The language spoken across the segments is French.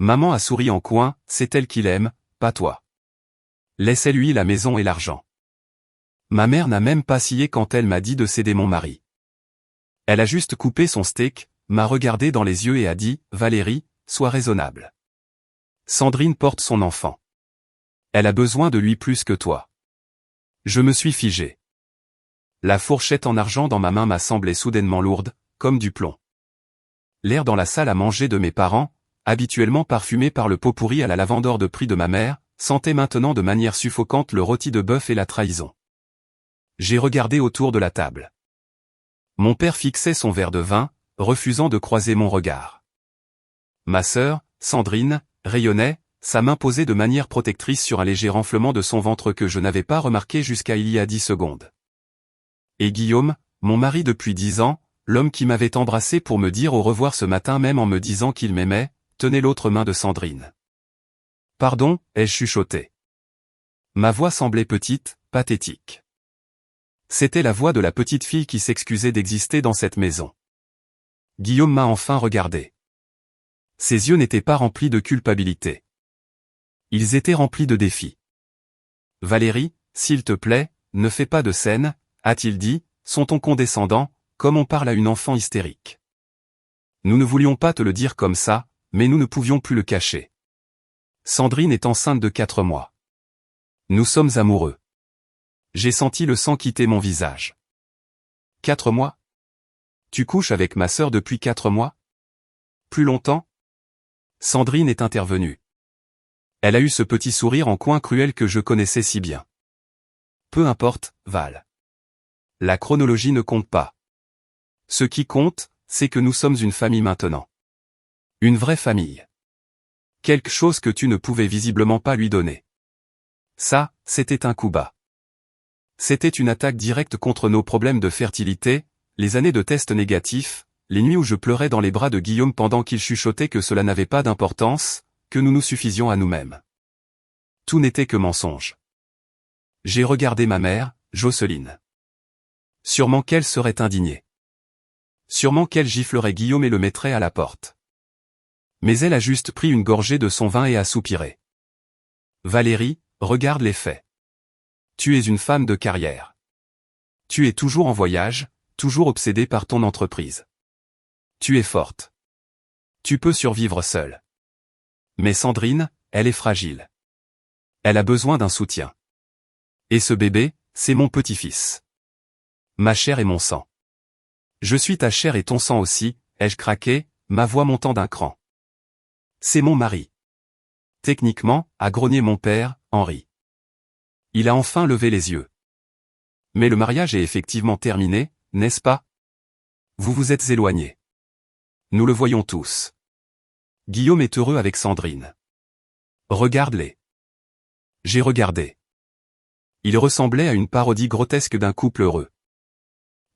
Maman a souri en coin, c'est elle qui l'aime, pas toi. Laissez-lui la maison et l'argent. Ma mère n'a même pas scié quand elle m'a dit de céder mon mari. Elle a juste coupé son steak, m'a regardé dans les yeux et a dit, Valérie, sois raisonnable. Sandrine porte son enfant. Elle a besoin de lui plus que toi. Je me suis figé. La fourchette en argent dans ma main m'a semblé soudainement lourde, comme du plomb. L'air dans la salle à manger de mes parents, habituellement parfumé par le pot-pourri à la lavande hors de prix de ma mère, sentait maintenant de manière suffocante le rôti de bœuf et la trahison. J'ai regardé autour de la table. Mon père fixait son verre de vin, refusant de croiser mon regard. Ma sœur, Sandrine, rayonnait, sa main posée de manière protectrice sur un léger renflement de son ventre que je n'avais pas remarqué jusqu'à il y a 10 secondes. Et Guillaume, mon mari depuis 10 ans, l'homme qui m'avait embrassé pour me dire au revoir ce matin même en me disant qu'il m'aimait, tenait l'autre main de Sandrine. Pardon, ai-je chuchoté. Ma voix semblait petite, pathétique. C'était la voix de la petite fille qui s'excusait d'exister dans cette maison. Guillaume m'a enfin regardé. Ses yeux n'étaient pas remplis de culpabilité. Ils étaient remplis de défi. Valérie, s'il te plaît, ne fais pas de scène, a-t-il dit, son ton condescendant, comme on parle à une enfant hystérique. Nous ne voulions pas te le dire comme ça, mais nous ne pouvions plus le cacher. Sandrine est enceinte de 4 mois. Nous sommes amoureux. J'ai senti le sang quitter mon visage. 4 mois? Tu couches avec ma sœur depuis 4 mois? Plus longtemps? Sandrine est intervenue. Elle a eu ce petit sourire en coin cruel que je connaissais si bien. Peu importe, Val. La chronologie ne compte pas. Ce qui compte, c'est que nous sommes une famille maintenant. Une vraie famille. Quelque chose que tu ne pouvais visiblement pas lui donner. Ça, c'était un coup bas. C'était une attaque directe contre nos problèmes de fertilité, les années de tests négatifs, les nuits où je pleurais dans les bras de Guillaume pendant qu'il chuchotait que cela n'avait pas d'importance, que nous nous suffisions à nous-mêmes. Tout n'était que mensonge. J'ai regardé ma mère, Jocelyne. Sûrement qu'elle serait indignée. Sûrement qu'elle giflerait Guillaume et le mettrait à la porte. Mais elle a juste pris une gorgée de son vin et a soupiré. Valérie, regarde les faits. Tu es une femme de carrière. Tu es toujours en voyage, toujours obsédée par ton entreprise. Tu es forte. Tu peux survivre seule. Mais Sandrine, elle est fragile. Elle a besoin d'un soutien. Et ce bébé, c'est mon petit-fils. Ma chair et mon sang. Je suis ta chair et ton sang aussi, ai-je craqué, ma voix montant d'un cran. C'est mon mari. Techniquement, a grogné mon père, Henri. Il a enfin levé les yeux. Mais le mariage est effectivement terminé, n'est-ce pas? Vous vous êtes éloignés. Nous le voyons tous. Guillaume est heureux avec Sandrine. Regarde-les. J'ai regardé. Il ressemblait à une parodie grotesque d'un couple heureux.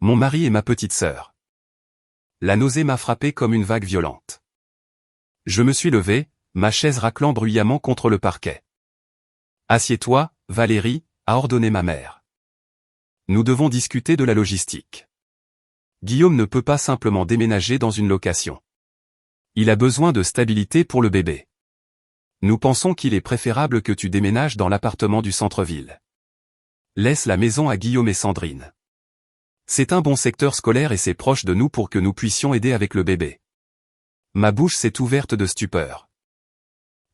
Mon mari et ma petite sœur. La nausée m'a frappé comme une vague violente. Je me suis levé, ma chaise raclant bruyamment contre le parquet. Assieds-toi, Valérie, a ordonné ma mère. Nous devons discuter de la logistique. Guillaume ne peut pas simplement déménager dans une location. Il a besoin de stabilité pour le bébé. Nous pensons qu'il est préférable que tu déménages dans l'appartement du centre-ville. Laisse la maison à Guillaume et Sandrine. C'est un bon secteur scolaire et c'est proche de nous pour que nous puissions aider avec le bébé. Ma bouche s'est ouverte de stupeur.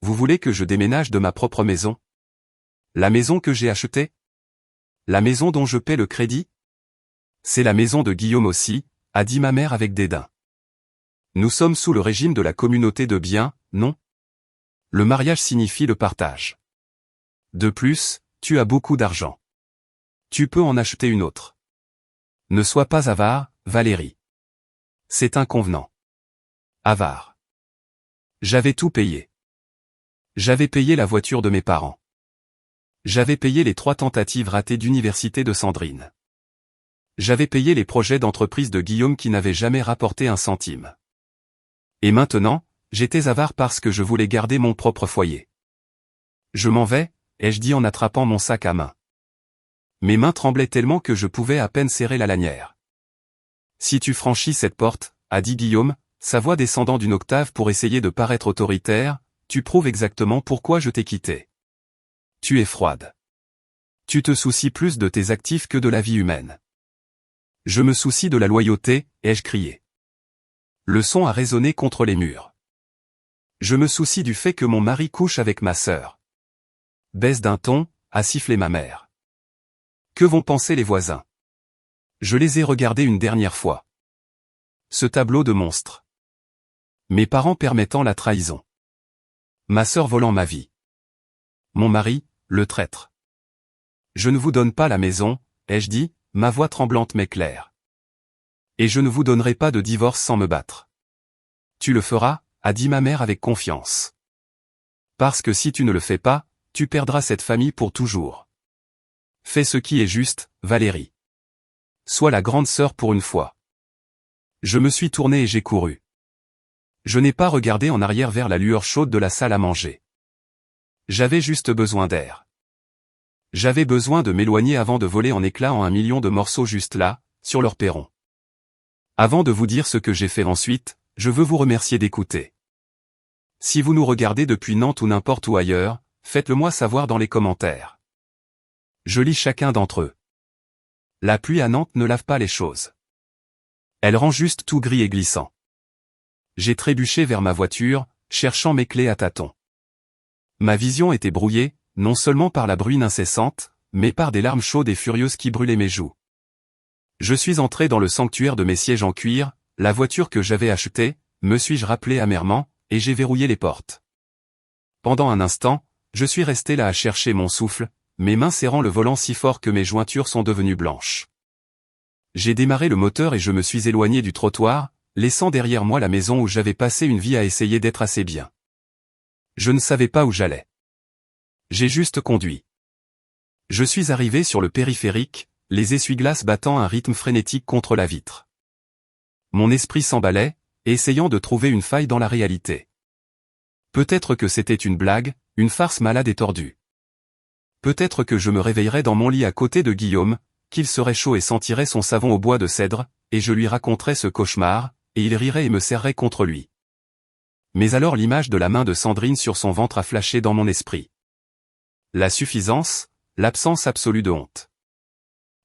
Vous voulez que je déménage de ma propre maison? La maison que j'ai achetée? La maison dont je paie le crédit? C'est la maison de Guillaume aussi, a dit ma mère avec dédain. Nous sommes sous le régime de la communauté de biens, non? Le mariage signifie le partage. De plus, tu as beaucoup d'argent. Tu peux en acheter une autre. Ne sois pas avare, Valérie. C'est inconvenant. Avare. J'avais tout payé. J'avais payé la voiture de mes parents. J'avais payé les 3 tentatives ratées d'université de Sandrine. J'avais payé les projets d'entreprise de Guillaume qui n'avaient jamais rapporté un centime. Et maintenant, j'étais avare parce que je voulais garder mon propre foyer. Je m'en vais, ai-je dit en attrapant mon sac à main. Mes mains tremblaient tellement que je pouvais à peine serrer la lanière. Si tu franchis cette porte, a dit Guillaume, sa voix descendant d'une octave pour essayer de paraître autoritaire, tu prouves exactement pourquoi je t'ai quitté. Tu es froide. Tu te soucies plus de tes actifs que de la vie humaine. Je me soucie de la loyauté, ai-je crié. Le son a résonné contre les murs. Je me soucie du fait que mon mari couche avec ma sœur. Baisse d'un ton, a sifflé ma mère. Que vont penser les voisins? Je les ai regardés une dernière fois. Ce tableau de monstre. Mes parents permettant la trahison. Ma sœur volant ma vie. Mon mari, le traître. Je ne vous donne pas la maison, ai-je dit, ma voix tremblante mais claire. Et je ne vous donnerai pas de divorce sans me battre. Tu le feras, a dit ma mère avec confiance. Parce que si tu ne le fais pas, tu perdras cette famille pour toujours. Fais ce qui est juste, Valérie. Sois la grande sœur pour une fois. Je me suis tourné et j'ai couru. Je n'ai pas regardé en arrière vers la lueur chaude de la salle à manger. J'avais juste besoin d'air. J'avais besoin de m'éloigner avant de voler en éclats en 1 million de morceaux juste là, sur leur perron. Avant de vous dire ce que j'ai fait ensuite, je veux vous remercier d'écouter. Si vous nous regardez depuis Nantes ou n'importe où ailleurs, faites-le moi savoir dans les commentaires. Je lis chacun d'entre eux. La pluie à Nantes ne lave pas les choses. Elle rend juste tout gris et glissant. J'ai trébuché vers ma voiture, cherchant mes clés à tâtons. Ma vision était brouillée, non seulement par la bruine incessante, mais par des larmes chaudes et furieuses qui brûlaient mes joues. Je suis entré dans le sanctuaire de mes sièges en cuir, la voiture que j'avais achetée, me suis-je rappelé amèrement, et j'ai verrouillé les portes. Pendant un instant, je suis resté là à chercher mon souffle, mes mains serrant le volant si fort que mes jointures sont devenues blanches. J'ai démarré le moteur et je me suis éloigné du trottoir, laissant derrière moi la maison où j'avais passé une vie à essayer d'être assez bien. Je ne savais pas où j'allais. J'ai juste conduit. Je suis arrivé sur le périphérique, les essuie-glaces battant un rythme frénétique contre la vitre. Mon esprit s'emballait, essayant de trouver une faille dans la réalité. Peut-être que c'était une blague, une farce malade et tordue. Peut-être que je me réveillerais dans mon lit à côté de Guillaume, qu'il serait chaud et sentirait son savon au bois de cèdre, et je lui raconterais ce cauchemar, et il rirait et me serrerait contre lui. Mais alors l'image de la main de Sandrine sur son ventre a flashé dans mon esprit. La suffisance, l'absence absolue de honte.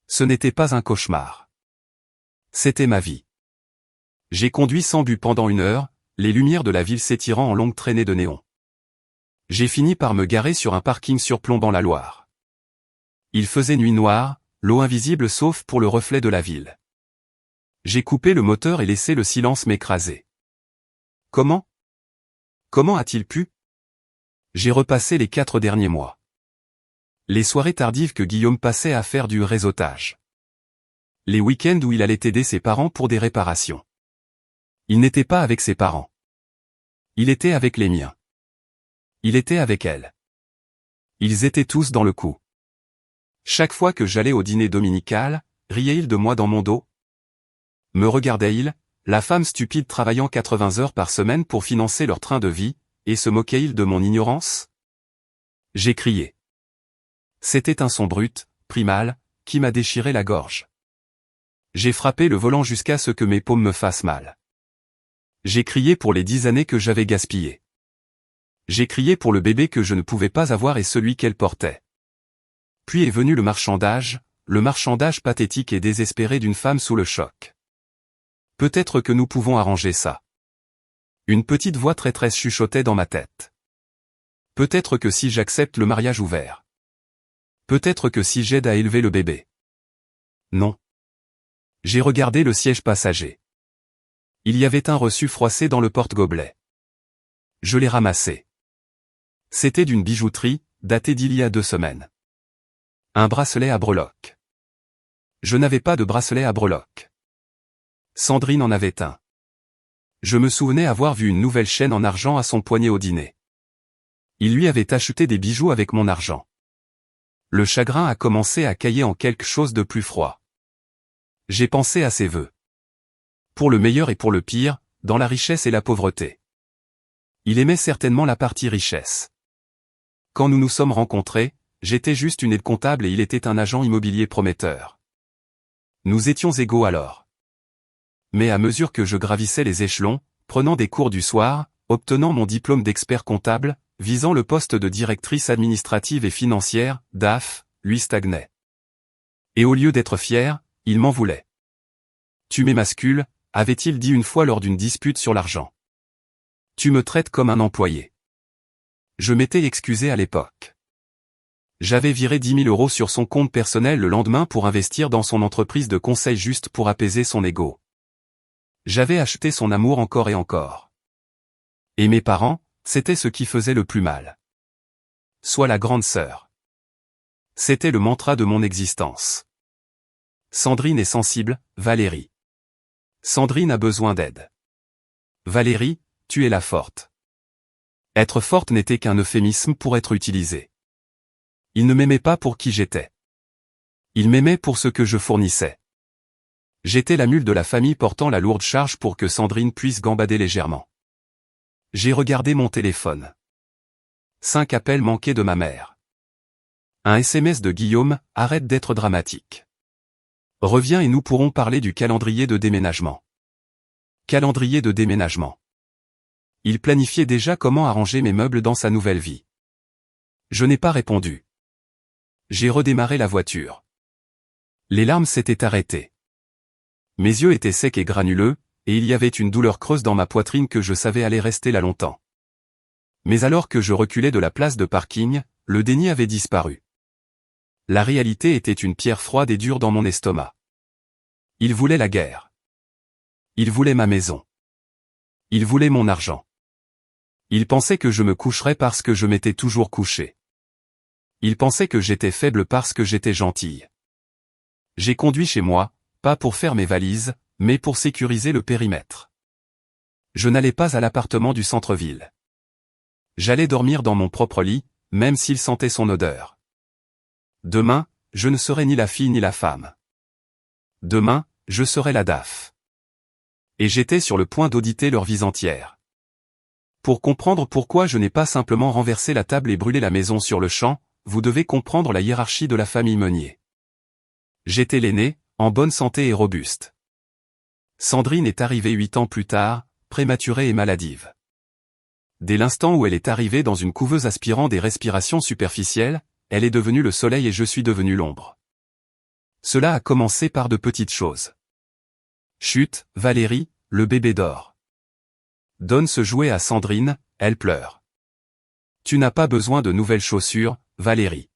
Ce n'était pas un cauchemar. C'était ma vie. J'ai conduit sans but pendant 1 heure, les lumières de la ville s'étirant en longues traînées de néon. J'ai fini par me garer sur un parking surplombant la Loire. Il faisait nuit noire, l'eau invisible sauf pour le reflet de la ville. J'ai coupé le moteur et laissé le silence m'écraser. Comment? Comment a-t-il pu? J'ai repassé les 4 derniers mois. Les soirées tardives que Guillaume passait à faire du réseautage. Les week-ends où il allait aider ses parents pour des réparations. Il n'était pas avec ses parents. Il était avec les miens. Il était avec elle. Ils étaient tous dans le coup. Chaque fois que j'allais au dîner dominical, riait-il de moi dans mon dos? Me regardait-il, la femme stupide travaillant 80 heures par semaine pour financer leur train de vie, et se moquait-il de mon ignorance? J'ai crié. C'était un son brut, primal, qui m'a déchiré la gorge. J'ai frappé le volant jusqu'à ce que mes paumes me fassent mal. J'ai crié pour les 10 années que j'avais gaspillées. J'ai crié pour le bébé que je ne pouvais pas avoir et celui qu'elle portait. Puis est venu le marchandage pathétique et désespéré d'une femme sous le choc. Peut-être que nous pouvons arranger ça. Une petite voix traîtresse chuchotait dans ma tête. Peut-être que si j'accepte le mariage ouvert. Peut-être que si j'aide à élever le bébé. Non. J'ai regardé le siège passager. Il y avait un reçu froissé dans le porte-gobelet. Je l'ai ramassé. C'était d'une bijouterie, datée d'il y a 2 semaines. Un bracelet à breloques. Je n'avais pas de bracelet à breloques. Sandrine en avait un. Je me souvenais avoir vu une nouvelle chaîne en argent à son poignet au dîner. Il lui avait acheté des bijoux avec mon argent. Le chagrin a commencé à cailler en quelque chose de plus froid. J'ai pensé à ses vœux. Pour le meilleur et pour le pire, dans la richesse et la pauvreté. Il aimait certainement la partie richesse. Quand nous nous sommes rencontrés, j'étais juste une aide comptable et il était un agent immobilier prometteur. Nous étions égaux alors. Mais à mesure que je gravissais les échelons, prenant des cours du soir, obtenant mon diplôme d'expert comptable, visant le poste de directrice administrative et financière, DAF, lui stagnait. Et au lieu d'être fier, il m'en voulait. Tu m'émascules, avait-il dit une fois lors d'une dispute sur l'argent. Tu me traites comme un employé. Je m'étais excusé à l'époque. J'avais viré 10 000 € sur son compte personnel le lendemain pour investir dans son entreprise de conseil juste pour apaiser son ego. J'avais acheté son amour encore et encore. Et mes parents, c'était ce qui faisait le plus mal. Sois la grande sœur. C'était le mantra de mon existence. Sandrine est sensible, Valérie. Sandrine a besoin d'aide. Valérie, tu es la forte. Être forte n'était qu'un euphémisme pour être utilisé. Il ne m'aimait pas pour qui j'étais. Il m'aimait pour ce que je fournissais. J'étais la mule de la famille portant la lourde charge pour que Sandrine puisse gambader légèrement. J'ai regardé mon téléphone. 5 appels manqués de ma mère. Un SMS de Guillaume, arrête d'être dramatique. Reviens et nous pourrons parler du calendrier de déménagement. Calendrier de déménagement. Il planifiait déjà comment arranger mes meubles dans sa nouvelle vie. Je n'ai pas répondu. J'ai redémarré la voiture. Les larmes s'étaient arrêtées. Mes yeux étaient secs et granuleux, et il y avait une douleur creuse dans ma poitrine que je savais allait rester là longtemps. Mais alors que je reculais de la place de parking, le déni avait disparu. La réalité était une pierre froide et dure dans mon estomac. Il voulait la guerre. Il voulait ma maison. Il voulait mon argent. Il pensait que je me coucherais parce que je m'étais toujours couché. Il pensait que j'étais faible parce que j'étais gentille. J'ai conduit chez moi, pas pour faire mes valises, mais pour sécuriser le périmètre. Je n'allais pas à l'appartement du centre-ville. J'allais dormir dans mon propre lit, même s'il sentait son odeur. Demain, je ne serai ni la fille ni la femme. Demain, je serai la DAF. Et j'étais sur le point d'auditer leur vie entière. Pour comprendre pourquoi je n'ai pas simplement renversé la table et brûlé la maison sur le champ, vous devez comprendre la hiérarchie de la famille Meunier. J'étais l'aîné, en bonne santé et robuste. Sandrine est arrivée 8 ans plus tard, prématurée et maladive. Dès l'instant où elle est arrivée dans une couveuse aspirant des respirations superficielles, elle est devenue le soleil et je suis devenu l'ombre. Cela a commencé par de petites choses. Chut, Valérie, le bébé dort. Donne ce jouet à Sandrine, elle pleure. Tu n'as pas besoin de nouvelles chaussures, Valérie.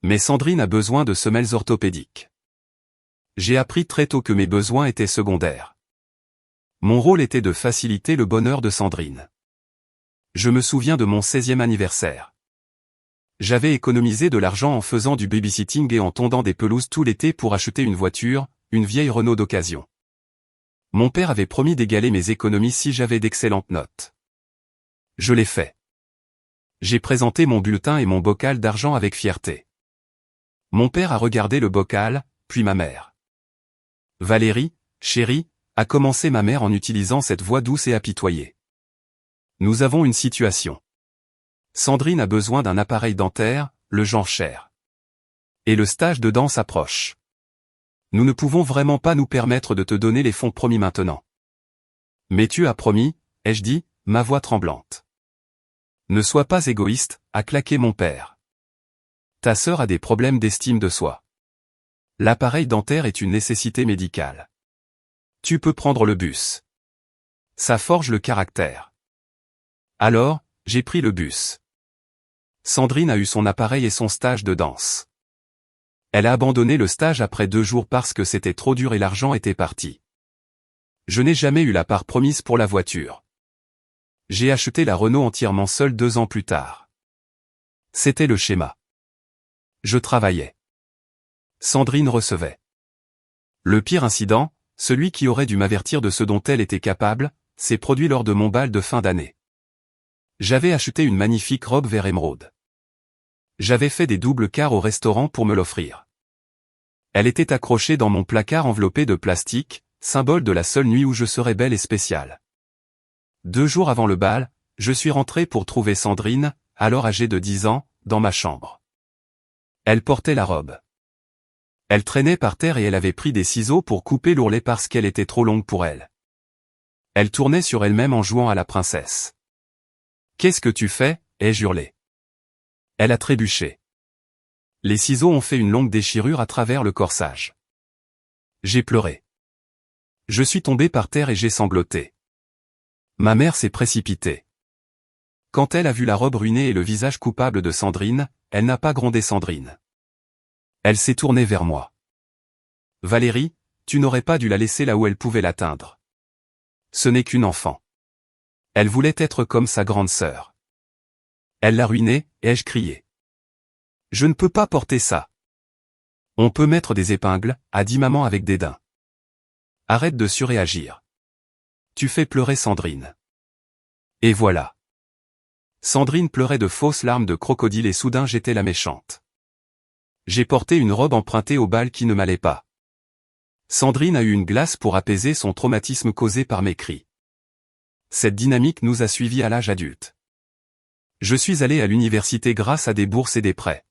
Mais Sandrine a besoin de semelles orthopédiques. J'ai appris très tôt que mes besoins étaient secondaires. Mon rôle était de faciliter le bonheur de Sandrine. Je me souviens de mon 16e anniversaire. J'avais économisé de l'argent en faisant du babysitting et en tondant des pelouses tout l'été pour acheter une voiture, une vieille Renault d'occasion. Mon père avait promis d'égaler mes économies si j'avais d'excellentes notes. Je l'ai fait. J'ai présenté mon bulletin et mon bocal d'argent avec fierté. Mon père a regardé le bocal, puis ma mère. Valérie, chérie, a commencé ma mère en utilisant cette voix douce et apitoyée. Nous avons une situation. Sandrine a besoin d'un appareil dentaire, le genre cher. Et le stage de danse approche. Nous ne pouvons vraiment pas nous permettre de te donner les fonds promis maintenant. Mais tu as promis, ai-je dit, ma voix tremblante. Ne sois pas égoïste, a claqué mon père. Ta sœur a des problèmes d'estime de soi. L'appareil dentaire est une nécessité médicale. Tu peux prendre le bus. Ça forge le caractère. Alors, j'ai pris le bus. Sandrine a eu son appareil et son stage de danse. Elle a abandonné le stage après 2 jours parce que c'était trop dur et l'argent était parti. Je n'ai jamais eu la part promise pour la voiture. J'ai acheté la Renault entièrement seul 2 ans plus tard. C'était le schéma. Je travaillais. Sandrine recevait. Le pire incident, celui qui aurait dû m'avertir de ce dont elle était capable, s'est produit lors de mon bal de fin d'année. J'avais acheté une magnifique robe vert émeraude. J'avais fait des doubles quarts au restaurant pour me l'offrir. Elle était accrochée dans mon placard enveloppé de plastique, symbole de la seule nuit où je serais belle et spéciale. 2 jours avant le bal, je suis rentré pour trouver Sandrine, alors âgée de 10 ans, dans ma chambre. Elle portait la robe. Elle traînait par terre et elle avait pris des ciseaux pour couper l'ourlet parce qu'elle était trop longue pour elle. Elle tournait sur elle-même en jouant à la princesse. Qu'est-ce que tu fais? Ai-je hurlé. Elle a trébuché. Les ciseaux ont fait une longue déchirure à travers le corsage. J'ai pleuré. Je suis tombé par terre et j'ai sangloté. Ma mère s'est précipitée. Quand elle a vu la robe ruinée et le visage coupable de Sandrine, elle n'a pas grondé Sandrine. Elle s'est tournée vers moi. Valérie, tu n'aurais pas dû la laisser là où elle pouvait l'atteindre. Ce n'est qu'une enfant. Elle voulait être comme sa grande sœur. Elle l'a ruinée, ai-je crié. Je ne peux pas porter ça. On peut mettre des épingles, a dit maman avec dédain. Arrête de surréagir. Tu fais pleurer Sandrine. Et voilà. Sandrine pleurait de fausses larmes de crocodile et soudain j'étais la méchante. J'ai porté une robe empruntée au bal qui ne m'allait pas. Sandrine a eu une glace pour apaiser son traumatisme causé par mes cris. Cette dynamique nous a suivis à l'âge adulte. Je suis allé à l'université grâce à des bourses et des prêts.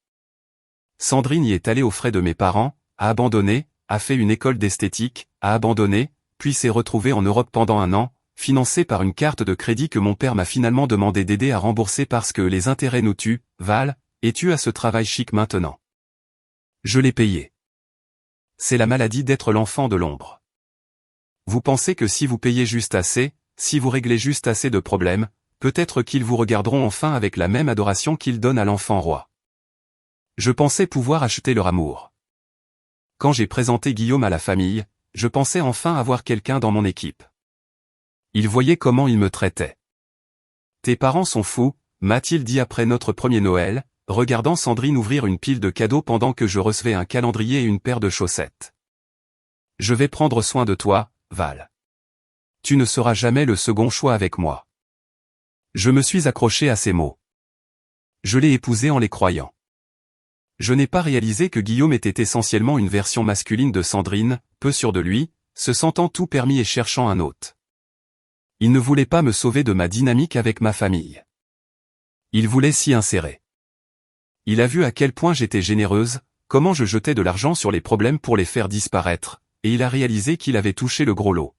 Sandrine y est allée aux frais de mes parents, a abandonné, a fait une école d'esthétique, a abandonné, puis s'est retrouvée en Europe pendant 1 an, financée par une carte de crédit que mon père m'a finalement demandé d'aider à rembourser parce que les intérêts nous tuent. Val, es-tu à ce travail chic maintenant? Je l'ai payé. C'est la maladie d'être l'enfant de l'ombre. Vous pensez que si vous payez juste assez, si vous réglez juste assez de problèmes, peut-être qu'ils vous regarderont enfin avec la même adoration qu'ils donnent à l'enfant roi. Je pensais pouvoir acheter leur amour. Quand j'ai présenté Guillaume à la famille, je pensais enfin avoir quelqu'un dans mon équipe. Ils voyaient comment il me traitait. Tes parents sont fous, m'a-t-il dit après notre premier Noël, regardant Sandrine ouvrir une pile de cadeaux pendant que je recevais un calendrier et une paire de chaussettes. Je vais prendre soin de toi, Val. Tu ne seras jamais le second choix avec moi. Je me suis accroché à ces mots. Je l'ai épousé en les croyant. Je n'ai pas réalisé que Guillaume était essentiellement une version masculine de Sandrine, peu sûr de lui, se sentant tout permis et cherchant un hôte. Il ne voulait pas me sauver de ma dynamique avec ma famille. Il voulait s'y insérer. Il a vu à quel point j'étais généreuse, comment je jetais de l'argent sur les problèmes pour les faire disparaître, et il a réalisé qu'il avait touché le gros lot.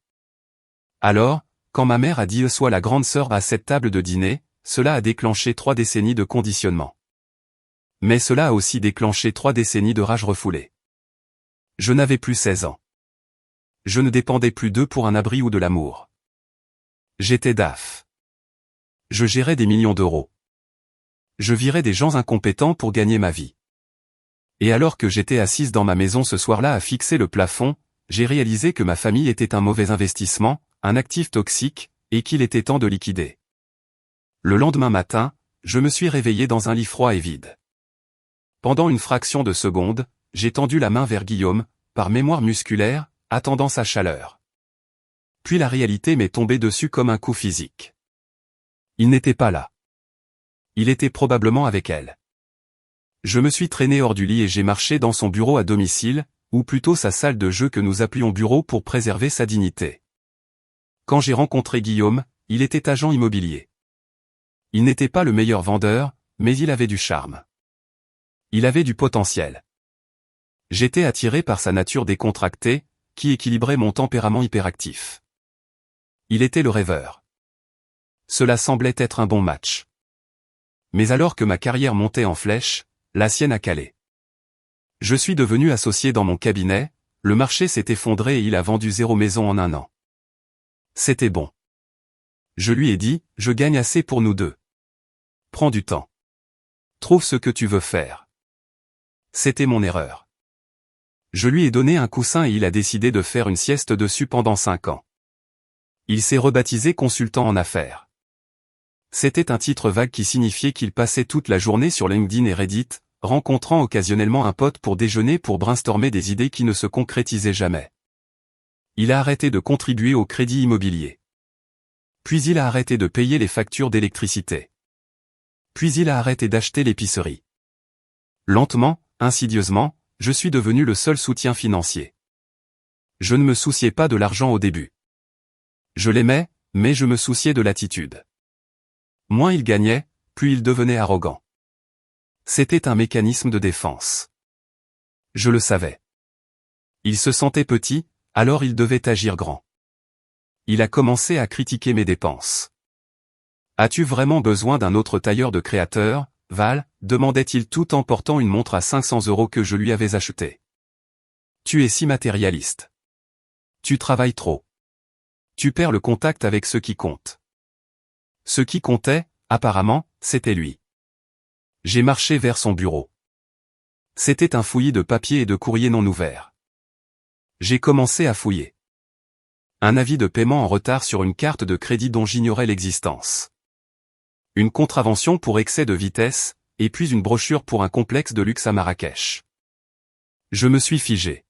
Alors, quand ma mère a dit « Sois la grande sœur à cette table de dîner », cela a déclenché 3 décennies de conditionnement. Mais cela a aussi déclenché 3 décennies de rage refoulée. Je n'avais plus 16 ans. Je ne dépendais plus d'eux pour un abri ou de l'amour. J'étais DAF. Je gérais des millions d'euros. Je virais des gens incompétents pour gagner ma vie. Et alors que j'étais assise dans ma maison ce soir-là à fixer le plafond, j'ai réalisé que ma famille était un mauvais investissement, un actif toxique, et qu'il était temps de liquider. Le lendemain matin, je me suis réveillé dans un lit froid et vide. Pendant une fraction de seconde, j'ai tendu la main vers Guillaume, par mémoire musculaire, attendant sa chaleur. Puis la réalité m'est tombée dessus comme un coup physique. Il n'était pas là. Il était probablement avec elle. Je me suis traîné hors du lit et j'ai marché dans son bureau à domicile, ou plutôt sa salle de jeu que nous appelions bureau pour préserver sa dignité. Quand j'ai rencontré Guillaume, il était agent immobilier. Il n'était pas le meilleur vendeur, mais il avait du charme. Il avait du potentiel. J'étais attiré par sa nature décontractée, qui équilibrait mon tempérament hyperactif. Il était le rêveur. Cela semblait être un bon match. Mais alors que ma carrière montait en flèche, la sienne a calé. Je suis devenu associé dans mon cabinet, le marché s'est effondré et il a vendu 0 maison en 1 an. C'était bon. Je lui ai dit, je gagne assez pour nous deux. Prends du temps. Trouve ce que tu veux faire. C'était mon erreur. Je lui ai donné un coussin et il a décidé de faire une sieste dessus pendant 5 ans. Il s'est rebaptisé consultant en affaires. C'était un titre vague qui signifiait qu'il passait toute la journée sur LinkedIn et Reddit, rencontrant occasionnellement un pote pour déjeuner pour brainstormer des idées qui ne se concrétisaient jamais. Il a arrêté de contribuer au crédit immobilier. Puis il a arrêté de payer les factures d'électricité. Puis il a arrêté d'acheter l'épicerie. Lentement, insidieusement, je suis devenu le seul soutien financier. Je ne me souciais pas de l'argent au début. Je l'aimais, mais je me souciais de l'attitude. Moins il gagnait, plus il devenait arrogant. C'était un mécanisme de défense. Je le savais. Il se sentait petit, alors il devait agir grand. Il a commencé à critiquer mes dépenses. As-tu vraiment besoin d'un autre tailleur de créateur, Val, demandait-il tout en portant une montre à 500 € que je lui avais achetée. Tu es si matérialiste. Tu travailles trop. Tu perds le contact avec ce qui compte. Ce qui comptait, apparemment, c'était lui. J'ai marché vers son bureau. C'était un fouillis de papiers et de courriers non ouverts. J'ai commencé à fouiller. Un avis de paiement en retard sur une carte de crédit dont j'ignorais l'existence. Une contravention pour excès de vitesse, et puis une brochure pour un complexe de luxe à Marrakech. Je me suis figé.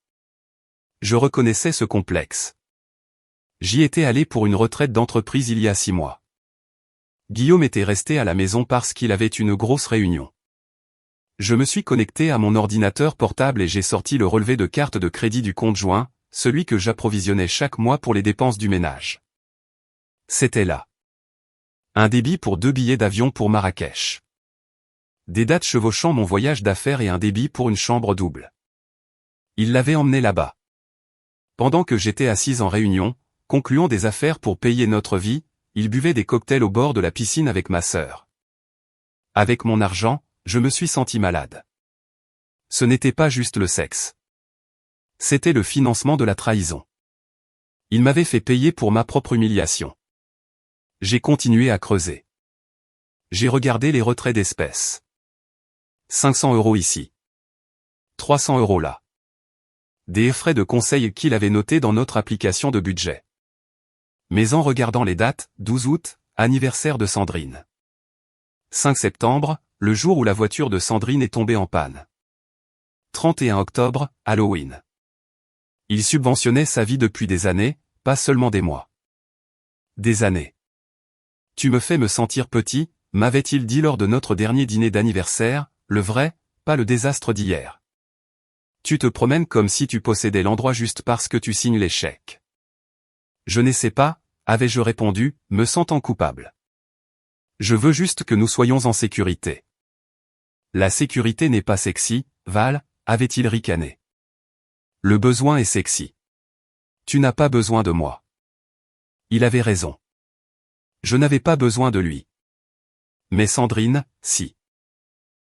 Je reconnaissais ce complexe. J'y étais allé pour une retraite d'entreprise il y a 6 mois. Guillaume était resté à la maison parce qu'il avait une grosse réunion. Je me suis connecté à mon ordinateur portable et j'ai sorti le relevé de carte de crédit du compte joint, celui que j'approvisionnais chaque mois pour les dépenses du ménage. C'était là. Un débit pour 2 billets d'avion pour Marrakech. Des dates chevauchant mon voyage d'affaires et un débit pour une chambre double. Il l'avait emmené là-bas. Pendant que j'étais assise en réunion, concluant des affaires pour payer notre vie, il buvait des cocktails au bord de la piscine avec ma sœur. Avec mon argent, je me suis senti malade. Ce n'était pas juste le sexe. C'était le financement de la trahison. Il m'avait fait payer pour ma propre humiliation. J'ai continué à creuser. J'ai regardé les retraits d'espèces. 500 € ici. 300 € là. Des frais de conseil qu'il avait notés dans notre application de budget. Mais en regardant les dates, 12 août, anniversaire de Sandrine. 5 septembre, le jour où la voiture de Sandrine est tombée en panne. 31 octobre, Halloween. Il subventionnait sa vie depuis des années, pas seulement des mois. Des années. Tu me fais me sentir petit, m'avait-il dit lors de notre dernier dîner d'anniversaire, le vrai, pas le désastre d'hier. Tu te promènes comme si tu possédais l'endroit juste parce que tu signes les chèques. Je ne sais pas, avais-je répondu, me sentant coupable. Je veux juste que nous soyons en sécurité. La sécurité n'est pas sexy, Val, avait-il ricané. Le besoin est sexy. Tu n'as pas besoin de moi. Il avait raison. Je n'avais pas besoin de lui. Mais Sandrine, si.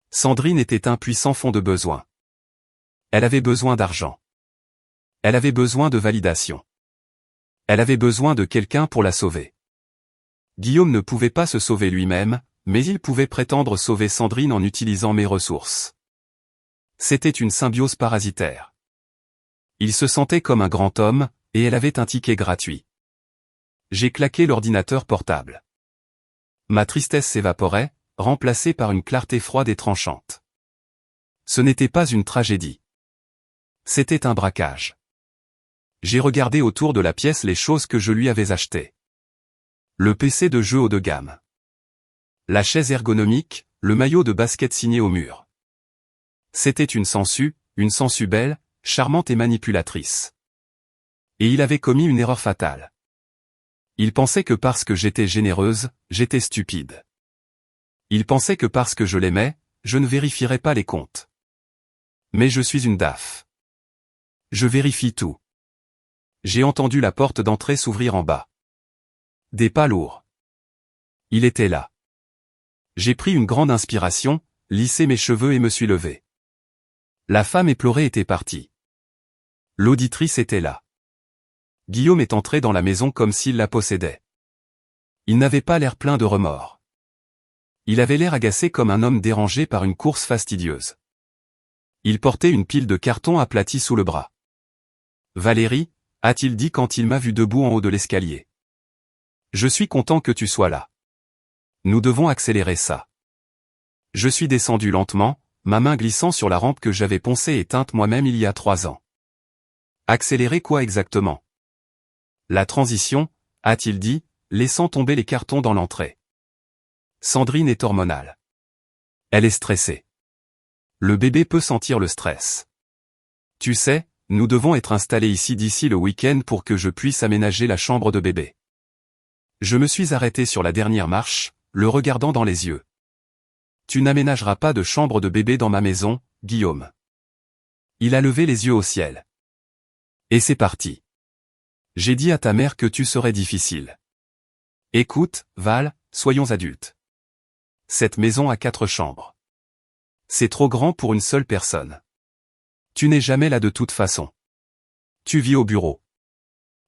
Sandrine était un puissant fond de besoin. Elle avait besoin d'argent. Elle avait besoin de validation. Elle avait besoin de quelqu'un pour la sauver. Guillaume ne pouvait pas se sauver lui-même, mais il pouvait prétendre sauver Sandrine en utilisant mes ressources. C'était une symbiose parasitaire. Il se sentait comme un grand homme, et elle avait un ticket gratuit. J'ai claqué l'ordinateur portable. Ma tristesse s'évaporait, remplacée par une clarté froide et tranchante. Ce n'était pas une tragédie. C'était un braquage. J'ai regardé autour de la pièce les choses que je lui avais achetées. Le PC de jeu haut de gamme. La chaise ergonomique, le maillot de basket signé au mur. C'était une sangsue belle, charmante et manipulatrice. Et il avait commis une erreur fatale. Il pensait que parce que j'étais généreuse, j'étais stupide. Il pensait que parce que je l'aimais, je ne vérifierais pas les comptes. Mais je suis une DAF. Je vérifie tout. J'ai entendu la porte d'entrée s'ouvrir en bas. Des pas lourds. Il était là. J'ai pris une grande inspiration, lissé mes cheveux et me suis levé. La femme éplorée était partie. L'auditrice était là. Guillaume est entré dans la maison comme s'il la possédait. Il n'avait pas l'air plein de remords. Il avait l'air agacé comme un homme dérangé par une course fastidieuse. Il portait une pile de cartons aplatis sous le bras. « Valérie » a-t-il dit quand il m'a vu debout en haut de l'escalier. « Je suis content que tu sois là. Nous devons accélérer ça. » Je suis descendu lentement, ma main glissant sur la rampe que j'avais poncée et teinte moi-même il y a 3 ans. « Accélérer quoi exactement ? » La transition, a-t-il dit, laissant tomber les cartons dans l'entrée. Sandrine est hormonale. Elle est stressée. Le bébé peut sentir le stress. Tu sais, nous devons être installés ici d'ici le week-end pour que je puisse aménager la chambre de bébé. Je me suis arrêté sur la dernière marche, le regardant dans les yeux. Tu n'aménageras pas de chambre de bébé dans ma maison, Guillaume. Il a levé les yeux au ciel. Et c'est parti. J'ai dit à ta mère que tu serais difficile. Écoute, Val, soyons adultes. Cette maison a 4 chambres. C'est trop grand pour une seule personne. Tu n'es jamais là de toute façon. Tu vis au bureau.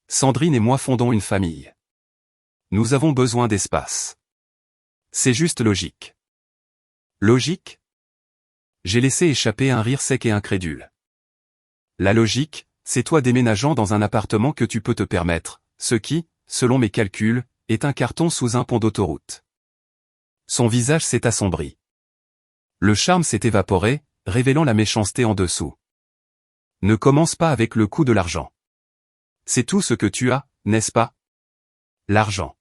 Sandrine et moi fondons une famille. Nous avons besoin d'espace. C'est juste logique. Logique? J'ai laissé échapper un rire sec et incrédule. La logique, c'est toi déménageant dans un appartement que tu peux te permettre, ce qui, selon mes calculs, est un carton sous un pont d'autoroute. Son visage s'est assombri. Le charme s'est évaporé, révélant la méchanceté en dessous. Ne commence pas avec le coût de l'argent. C'est tout ce que tu as, n'est-ce pas? L'argent.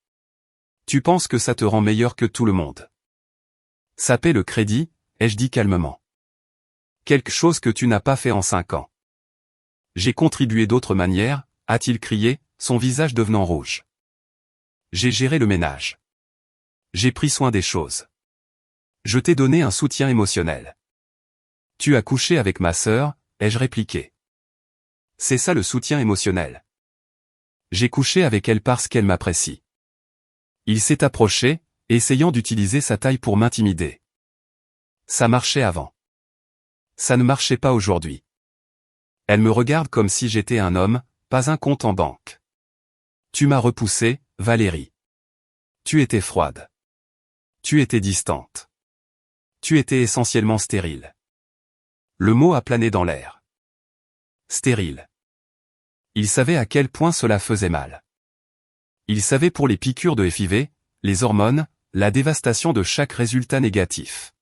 Tu penses que ça te rend meilleur que tout le monde. Ça paie le crédit, ai-je dit calmement. Quelque chose que tu n'as pas fait en 5 ans. J'ai contribué d'autres manières, a-t-il crié, son visage devenant rouge. J'ai géré le ménage. J'ai pris soin des choses. Je t'ai donné un soutien émotionnel. Tu as couché avec ma sœur, ai-je répliqué. C'est ça le soutien émotionnel. J'ai couché avec elle parce qu'elle m'apprécie. Il s'est approché, essayant d'utiliser sa taille pour m'intimider. Ça marchait avant. Ça ne marchait pas aujourd'hui. Elle me regarde comme si j'étais un homme, pas un compte en banque. Tu m'as repoussé, Valérie. Tu étais froide. Tu étais distante. Tu étais essentiellement stérile. Le mot a plané dans l'air. Stérile. Il savait à quel point cela faisait mal. Il savait pour les piqûres de FIV, les hormones, la dévastation de chaque résultat négatif.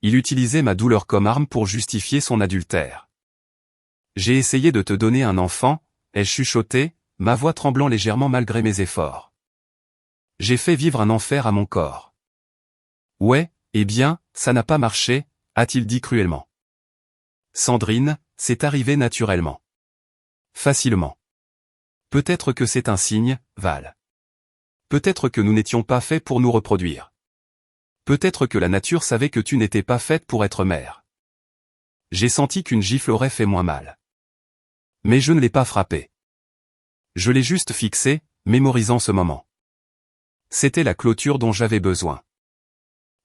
Il utilisait ma douleur comme arme pour justifier son adultère. J'ai essayé de te donner un enfant, ai-je chuchoté, ma voix tremblant légèrement malgré mes efforts. J'ai fait vivre un enfer à mon corps. Ouais, eh bien, ça n'a pas marché, a-t-il dit cruellement. Sandrine, c'est arrivé naturellement. Facilement. Peut-être que c'est un signe, Val. Peut-être que nous n'étions pas faits pour nous reproduire. Peut-être que la nature savait que tu n'étais pas faite pour être mère. J'ai senti qu'une gifle aurait fait moins mal. Mais je ne l'ai pas frappé. Je l'ai juste fixé, mémorisant ce moment. C'était la clôture dont j'avais besoin.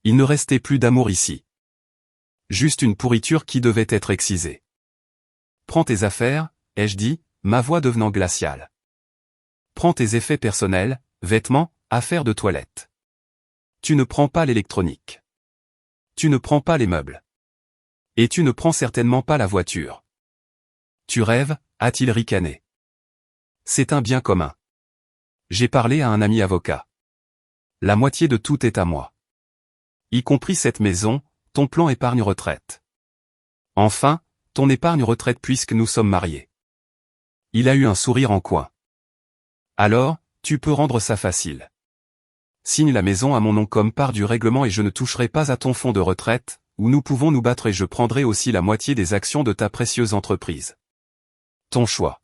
Il ne restait plus d'amour ici. Juste une pourriture qui devait être excisée. Prends tes affaires, ai-je dit, ma voix devenant glaciale. Prends tes effets personnels, vêtements, affaires de toilette. Tu ne prends pas l'électronique. Tu ne prends pas les meubles. Et tu ne prends certainement pas la voiture. Tu rêves, a-t-il ricané. C'est un bien commun. J'ai parlé à un ami avocat. La moitié de tout est à moi. Y compris cette maison, ton plan épargne-retraite. Enfin, ton épargne-retraite puisque nous sommes mariés. Il a eu un sourire en coin. Alors, tu peux rendre ça facile. Signe la maison à mon nom comme part du règlement et je ne toucherai pas à ton fonds de retraite, où nous pouvons nous battre et je prendrai aussi la moitié des actions de ta précieuse entreprise. Ton choix.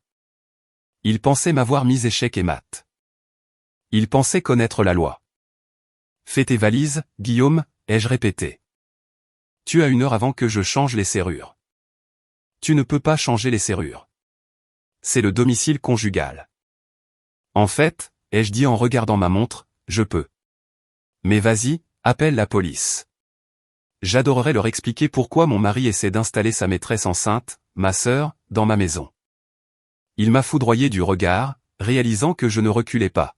Il pensait m'avoir mis échec et mat. Il pensait connaître la loi. Fais tes valises, Guillaume, ai-je répété. Tu as 1 heure avant que je change les serrures. Tu ne peux pas changer les serrures. C'est le domicile conjugal. En fait, ai-je dit en regardant ma montre, je peux. Mais vas-y, appelle la police. J'adorerais leur expliquer pourquoi mon mari essaie d'installer sa maîtresse enceinte, ma sœur, dans ma maison. Il m'a foudroyé du regard, réalisant que je ne reculais pas.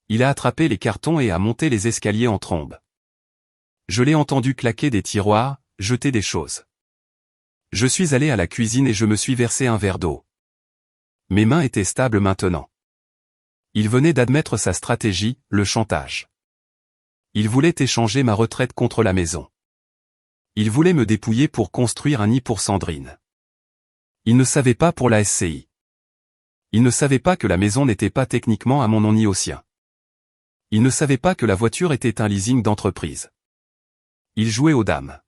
Il a attrapé les cartons et a monté les escaliers en trombe. Je l'ai entendu claquer des tiroirs, jeter des choses. Je suis allé à la cuisine et je me suis versé un verre d'eau. Mes mains étaient stables maintenant. Il venait d'admettre sa stratégie, le chantage. Il voulait échanger ma retraite contre la maison. Il voulait me dépouiller pour construire un nid pour Sandrine. Il ne savait pas pour la SCI. Il ne savait pas que la maison n'était pas techniquement à mon nom ni au sien. Il ne savait pas que la voiture était un leasing d'entreprise. Il jouait aux dames.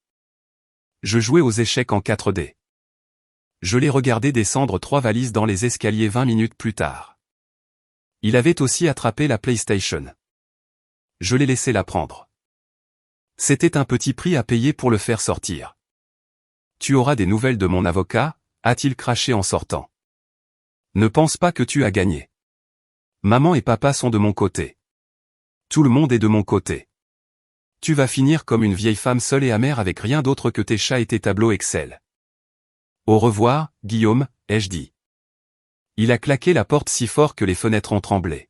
Je jouais aux échecs en 4D. Je l'ai regardé descendre 3 valises dans les escaliers 20 minutes plus tard. Il avait aussi attrapé la PlayStation. Je l'ai laissé la prendre. C'était un petit prix à payer pour le faire sortir. Tu auras des nouvelles de mon avocat, a-t-il craché en sortant. Ne pense pas que tu as gagné. Maman et papa sont de mon côté. Tout le monde est de mon côté. Tu vas finir comme une vieille femme seule et amère avec rien d'autre que tes chats et tes tableaux Excel. Au revoir, Guillaume, ai-je dit. Il a claqué la porte si fort que les fenêtres ont tremblé.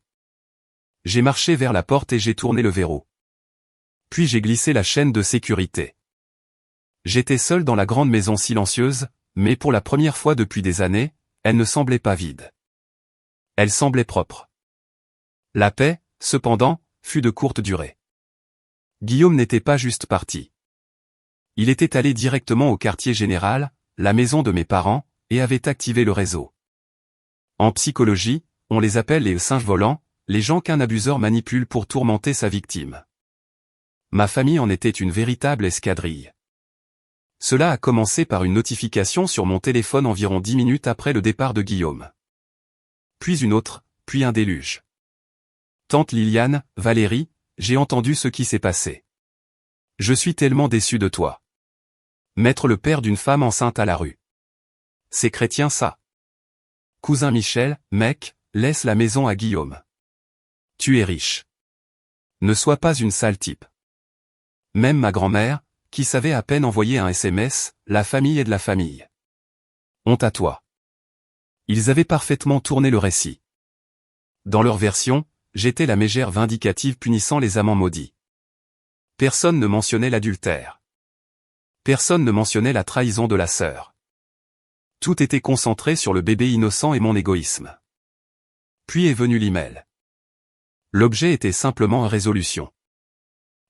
J'ai marché vers la porte et j'ai tourné le verrou. Puis j'ai glissé la chaîne de sécurité. J'étais seul dans la grande maison silencieuse, mais pour la première fois depuis des années, elle ne semblait pas vide. Elle semblait propre. La paix, cependant, fut de courte durée. Guillaume n'était pas juste parti. Il était allé directement au quartier général, la maison de mes parents, et avait activé le réseau. En psychologie, on les appelle les singes volants, les gens qu'un abuseur manipule pour tourmenter sa victime. Ma famille en était une véritable escadrille. Cela a commencé par une notification sur mon téléphone environ 10 minutes après le départ de Guillaume. Puis une autre, puis un déluge. Tante Liliane, Valérie, j'ai entendu ce qui s'est passé. Je suis tellement déçu de toi. Mettre le père d'une femme enceinte à la rue. C'est chrétien ça. Cousin Michel, mec, laisse la maison à Guillaume. Tu es riche. Ne sois pas une sale type. Même ma grand-mère, qui savait à peine envoyer un SMS, la famille est de la famille. Honte à toi. Ils avaient parfaitement tourné le récit. Dans leur version, j'étais la mégère vindicative punissant les amants maudits. Personne ne mentionnait l'adultère. Personne ne mentionnait la trahison de la sœur. Tout était concentré sur le bébé innocent et mon égoïsme. Puis est venu l'email. L'objet était simplement une résolution.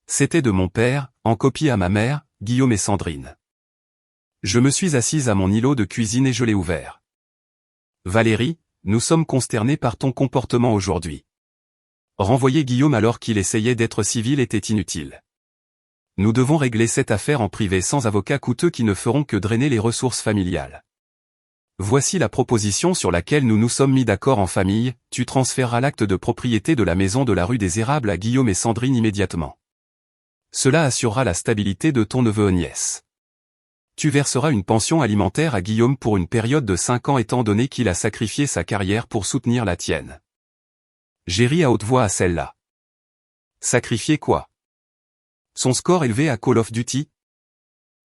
C'était de mon père, en copie à ma mère, Guillaume et Sandrine. Je me suis assise à mon îlot de cuisine et je l'ai ouvert. Valérie, nous sommes consternés par ton comportement aujourd'hui. Renvoyer Guillaume alors qu'il essayait d'être civil était inutile. Nous devons régler cette affaire en privé sans avocats coûteux qui ne feront que drainer les ressources familiales. Voici la proposition sur laquelle nous nous sommes mis d'accord en famille, tu transféreras l'acte de propriété de la maison de la rue des Érables à Guillaume et Sandrine immédiatement. Cela assurera la stabilité de ton neveu ou nièce. Tu verseras une pension alimentaire à Guillaume pour une période de 5 ans étant donné qu'il a sacrifié sa carrière pour soutenir la tienne. J'ai ri à haute voix à celle-là. Sacrifier quoi? Son score élevé à Call of Duty?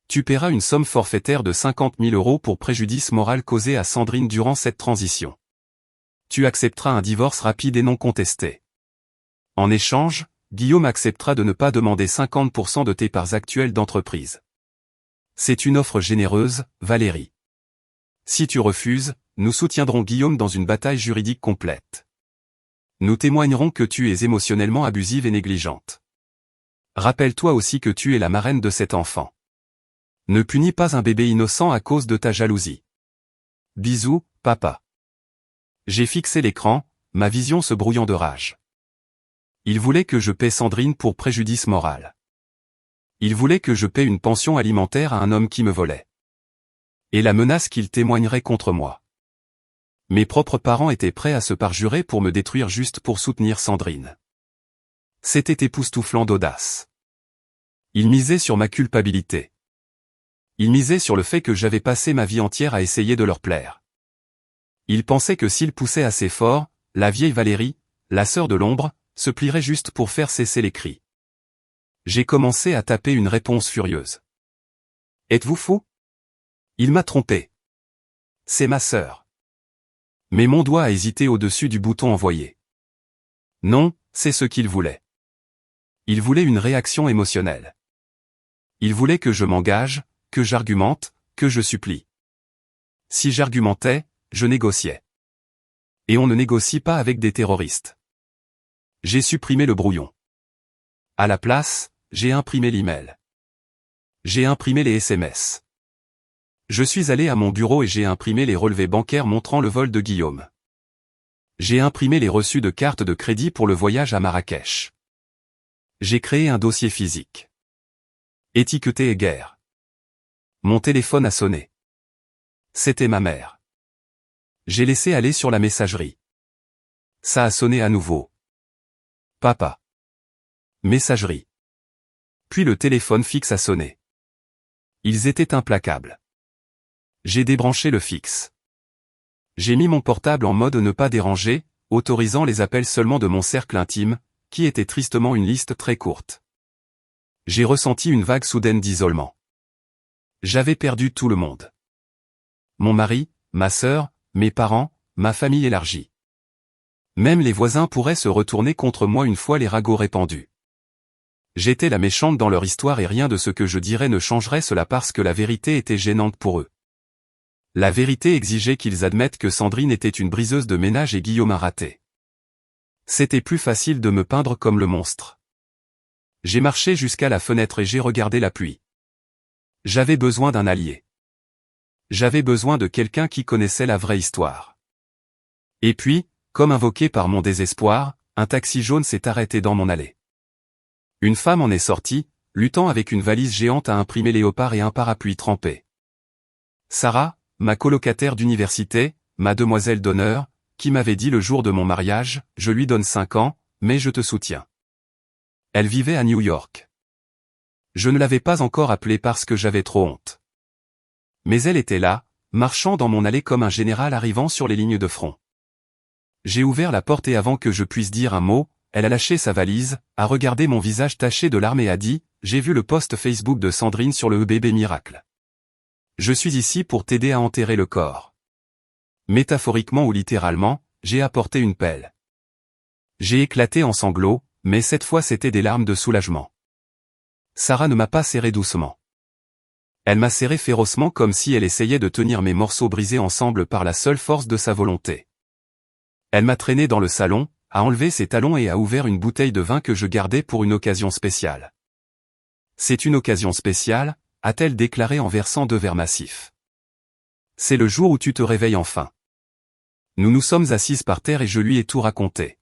Tu paieras une somme forfaitaire de 50 000 € pour préjudice moral causé à Sandrine durant cette transition. Tu accepteras un divorce rapide et non contesté. En échange, Guillaume acceptera de ne pas demander 50% de tes parts actuelles d'entreprise. C'est une offre généreuse, Valérie. Si tu refuses, nous soutiendrons Guillaume dans une bataille juridique complète. Nous témoignerons que tu es émotionnellement abusive et négligente. Rappelle-toi aussi que tu es la marraine de cet enfant. Ne punis pas un bébé innocent à cause de ta jalousie. Bisous, papa. J'ai fixé l'écran, ma vision se brouillant de rage. Il voulait que je paie Sandrine pour préjudice moral. Il voulait que je paie une pension alimentaire à un homme qui me volait. Et la menace qu'il témoignerait contre moi. Mes propres parents étaient prêts à se parjurer pour me détruire juste pour soutenir Sandrine. C'était époustouflant d'audace. Ils misaient sur ma culpabilité. Ils misaient sur le fait que j'avais passé ma vie entière à essayer de leur plaire. Ils pensaient que s'ils poussaient assez fort, la vieille Valérie, la sœur de l'ombre, se plierait juste pour faire cesser les cris. J'ai commencé à taper une réponse furieuse. Êtes-vous fou? Il m'a trompé. C'est ma sœur. Mais mon doigt a hésité au-dessus du bouton envoyer. Non, c'est ce qu'il voulait. Il voulait une réaction émotionnelle. Il voulait que je m'engage, que j'argumente, que je supplie. Si j'argumentais, je négociais. Et on ne négocie pas avec des terroristes. J'ai supprimé le brouillon. À la place, j'ai imprimé l'email. J'ai imprimé les SMS. Je suis allé à mon bureau et j'ai imprimé les relevés bancaires montrant le vol de Guillaume. J'ai imprimé les reçus de cartes de crédit pour le voyage à Marrakech. J'ai créé un dossier physique. Étiqueté et guerre. Mon téléphone a sonné. C'était ma mère. J'ai laissé aller sur la messagerie. Ça a sonné à nouveau. Papa. Messagerie. Puis le téléphone fixe a sonné. Ils étaient implacables. J'ai débranché le fixe. J'ai mis mon portable en mode ne pas déranger, autorisant les appels seulement de mon cercle intime, qui était tristement une liste très courte. J'ai ressenti une vague soudaine d'isolement. J'avais perdu tout le monde. Mon mari, ma sœur, mes parents, ma famille élargie. Même les voisins pourraient se retourner contre moi une fois les ragots répandus. J'étais la méchante dans leur histoire et rien de ce que je dirais ne changerait cela parce que la vérité était gênante pour eux. La vérité exigeait qu'ils admettent que Sandrine était une briseuse de ménage et Guillaume un raté. C'était plus facile de me peindre comme le monstre. J'ai marché jusqu'à la fenêtre et j'ai regardé la pluie. J'avais besoin d'un allié. J'avais besoin de quelqu'un qui connaissait la vraie histoire. Et puis, comme invoqué par mon désespoir, un taxi jaune s'est arrêté dans mon allée. Une femme en est sortie, luttant avec une valise géante à imprimer léopard et un parapluie trempé. Sarah, ma colocataire d'université, ma demoiselle d'honneur, qui m'avait dit le jour de mon mariage, je lui donne 5 ans, mais je te soutiens. Elle vivait à New York. Je ne l'avais pas encore appelée parce que j'avais trop honte. Mais elle était là, marchant dans mon allée comme un général arrivant sur les lignes de front. J'ai ouvert la porte et avant que je puisse dire un mot, elle a lâché sa valise, a regardé mon visage taché de larmes et a dit « J'ai vu le post Facebook de Sandrine sur le bébé miracle. Je suis ici pour t'aider à enterrer le corps. » Métaphoriquement ou littéralement, j'ai apporté une pelle. J'ai éclaté en sanglots, mais cette fois c'était des larmes de soulagement. Sarah ne m'a pas serré doucement. Elle m'a serré férocement comme si elle essayait de tenir mes morceaux brisés ensemble par la seule force de sa volonté. Elle m'a traîné dans le salon, a enlevé ses talons et a ouvert une bouteille de vin que je gardais pour une occasion spéciale. C'est une occasion spéciale, a-t-elle déclaré en versant 2 verres massifs. C'est le jour où tu te réveilles enfin. Nous nous sommes assises par terre et je lui ai tout raconté.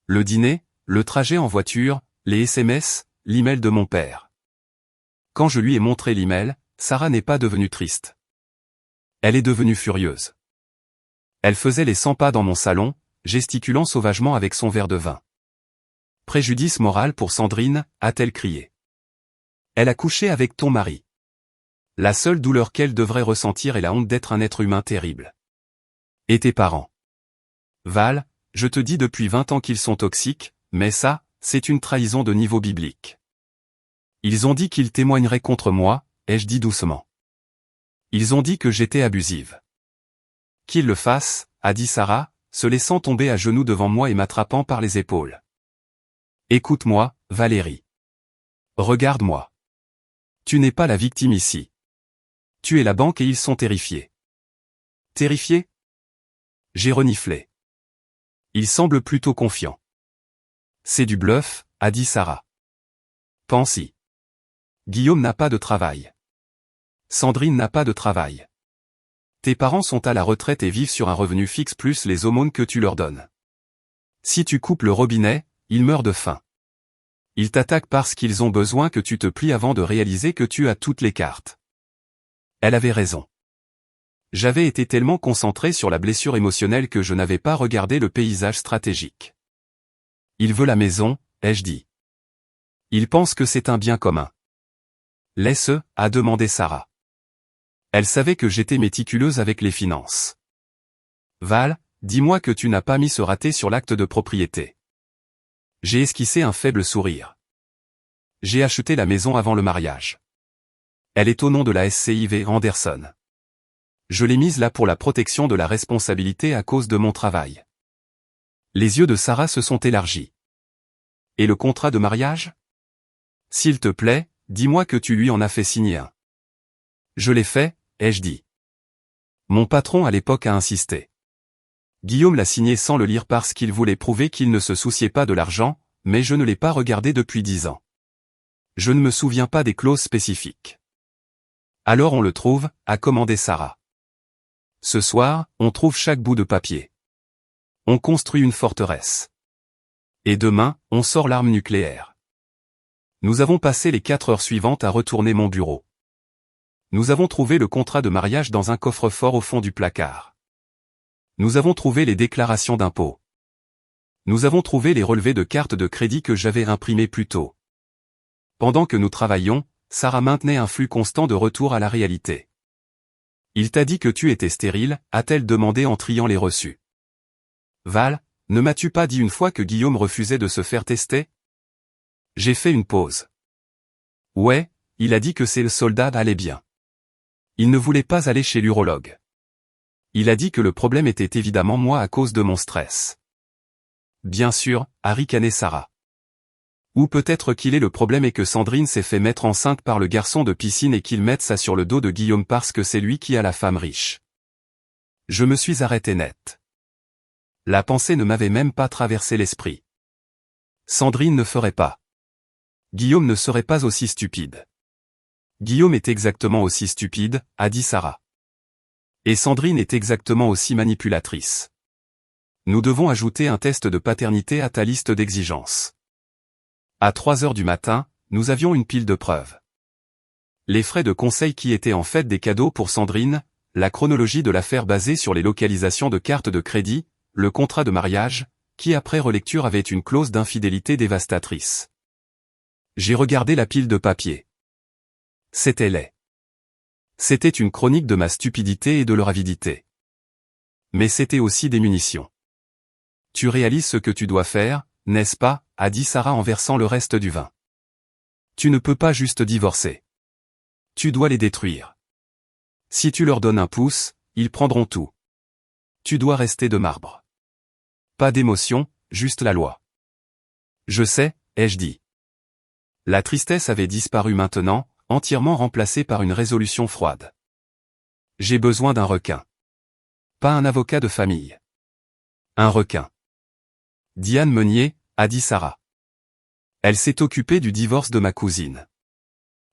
Le dîner, le trajet en voiture, les SMS, l'email de mon père. Quand je lui ai montré l'email, Sarah n'est pas devenue triste. Elle est devenue furieuse. Elle faisait les 100 pas dans mon salon, gesticulant sauvagement avec son verre de vin. Préjudice moral pour Sandrine, a-t-elle crié. Elle a couché avec ton mari. La seule douleur qu'elle devrait ressentir est la honte d'être un être humain terrible. Et tes parents. Val, je te dis depuis 20 ans qu'ils sont toxiques, mais ça, c'est une trahison de niveau biblique. Ils ont dit qu'ils témoigneraient contre moi, ai-je dit doucement. Ils ont dit que j'étais abusive. Qu'ils le fassent, a dit Sarah, se laissant tomber à genoux devant moi et m'attrapant par les épaules. Écoute-moi, Valérie. Regarde-moi. Tu n'es pas la victime ici. Tu es la banque et ils sont terrifiés. Terrifiés? J'ai reniflé. Ils semblent plutôt confiants. C'est du bluff, a dit Sarah. Pense-y. Guillaume n'a pas de travail. Sandrine n'a pas de travail. Tes parents sont à la retraite et vivent sur un revenu fixe plus les aumônes que tu leur donnes. Si tu coupes le robinet, ils meurent de faim. Ils t'attaquent parce qu'ils ont besoin que tu te plies avant de réaliser que tu as toutes les cartes. Elle avait raison. J'avais été tellement concentré sur la blessure émotionnelle que je n'avais pas regardé le paysage stratégique. Il veut la maison, ai-je dit. Il pense que c'est un bien commun. Laisse-le, a demandé Sarah. Elle savait que j'étais méticuleuse avec les finances. Val, dis-moi que tu n'as pas mis ce raté sur l'acte de propriété. J'ai esquissé un faible sourire. J'ai acheté la maison avant le mariage. Elle est au nom de la SCIV Anderson. Je l'ai mise là pour la protection de la responsabilité à cause de mon travail. Les yeux de Sarah se sont élargis. Et le contrat de mariage? S'il te plaît, dis-moi que tu lui en as fait signer un. Je l'ai fait, ai-je dit. Mon patron à l'époque a insisté. Guillaume l'a signé sans le lire parce qu'il voulait prouver qu'il ne se souciait pas de l'argent, mais je ne l'ai pas regardé depuis 10 ans. Je ne me souviens pas des clauses spécifiques. Alors on le trouve, a commandé Sarah. Ce soir, on trouve chaque bout de papier. On construit une forteresse. Et demain, on sort l'arme nucléaire. Nous avons passé les 4 heures suivantes à retourner mon bureau. Nous avons trouvé le contrat de mariage dans un coffre-fort au fond du placard. Nous avons trouvé les déclarations d'impôts. Nous avons trouvé les relevés de cartes de crédit que j'avais imprimés plus tôt. Pendant que nous travaillions, Sarah maintenait un flux constant de retour à la réalité. Il t'a dit que tu étais stérile, a-t-elle demandé en triant les reçus. Val, ne m'as-tu pas dit une fois que Guillaume refusait de se faire tester? J'ai fait une pause. Ouais, il a dit que le soldat allait bien. Il ne voulait pas aller chez l'urologue. Il a dit que le problème était évidemment moi à cause de mon stress. Bien sûr, a ricané Sarah. Ou peut-être qu'il est le problème et que Sandrine s'est fait mettre enceinte par le garçon de piscine et qu'il mette ça sur le dos de Guillaume parce que c'est lui qui a la femme riche. Je me suis arrêté net. La pensée ne m'avait même pas traversé l'esprit. Sandrine ne ferait pas. Guillaume ne serait pas aussi stupide. Guillaume est exactement aussi stupide, a dit Sarah. Et Sandrine est exactement aussi manipulatrice. Nous devons ajouter un test de paternité à ta liste d'exigences. À 3 heures du matin, nous avions une pile de preuves. Les frais de conseil qui étaient en fait des cadeaux pour Sandrine, la chronologie de l'affaire basée sur les localisations de cartes de crédit, le contrat de mariage, qui après relecture avait une clause d'infidélité dévastatrice. J'ai regardé la pile de papier. C'était laid. C'était une chronique de ma stupidité et de leur avidité. Mais c'était aussi des munitions. Tu réalises ce que tu dois faire, n'est-ce pas, a dit Sarah en versant le reste du vin. Tu ne peux pas juste divorcer. Tu dois les détruire. Si tu leur donnes un pouce, ils prendront tout. Tu dois rester de marbre. Pas d'émotion, juste la loi. Je sais, ai-je dit. La tristesse avait disparu maintenant, entièrement remplacée par une résolution froide. J'ai besoin d'un requin. Pas un avocat de famille. Un requin. Diane Meunier, a dit Sarah. Elle s'est occupée du divorce de ma cousine.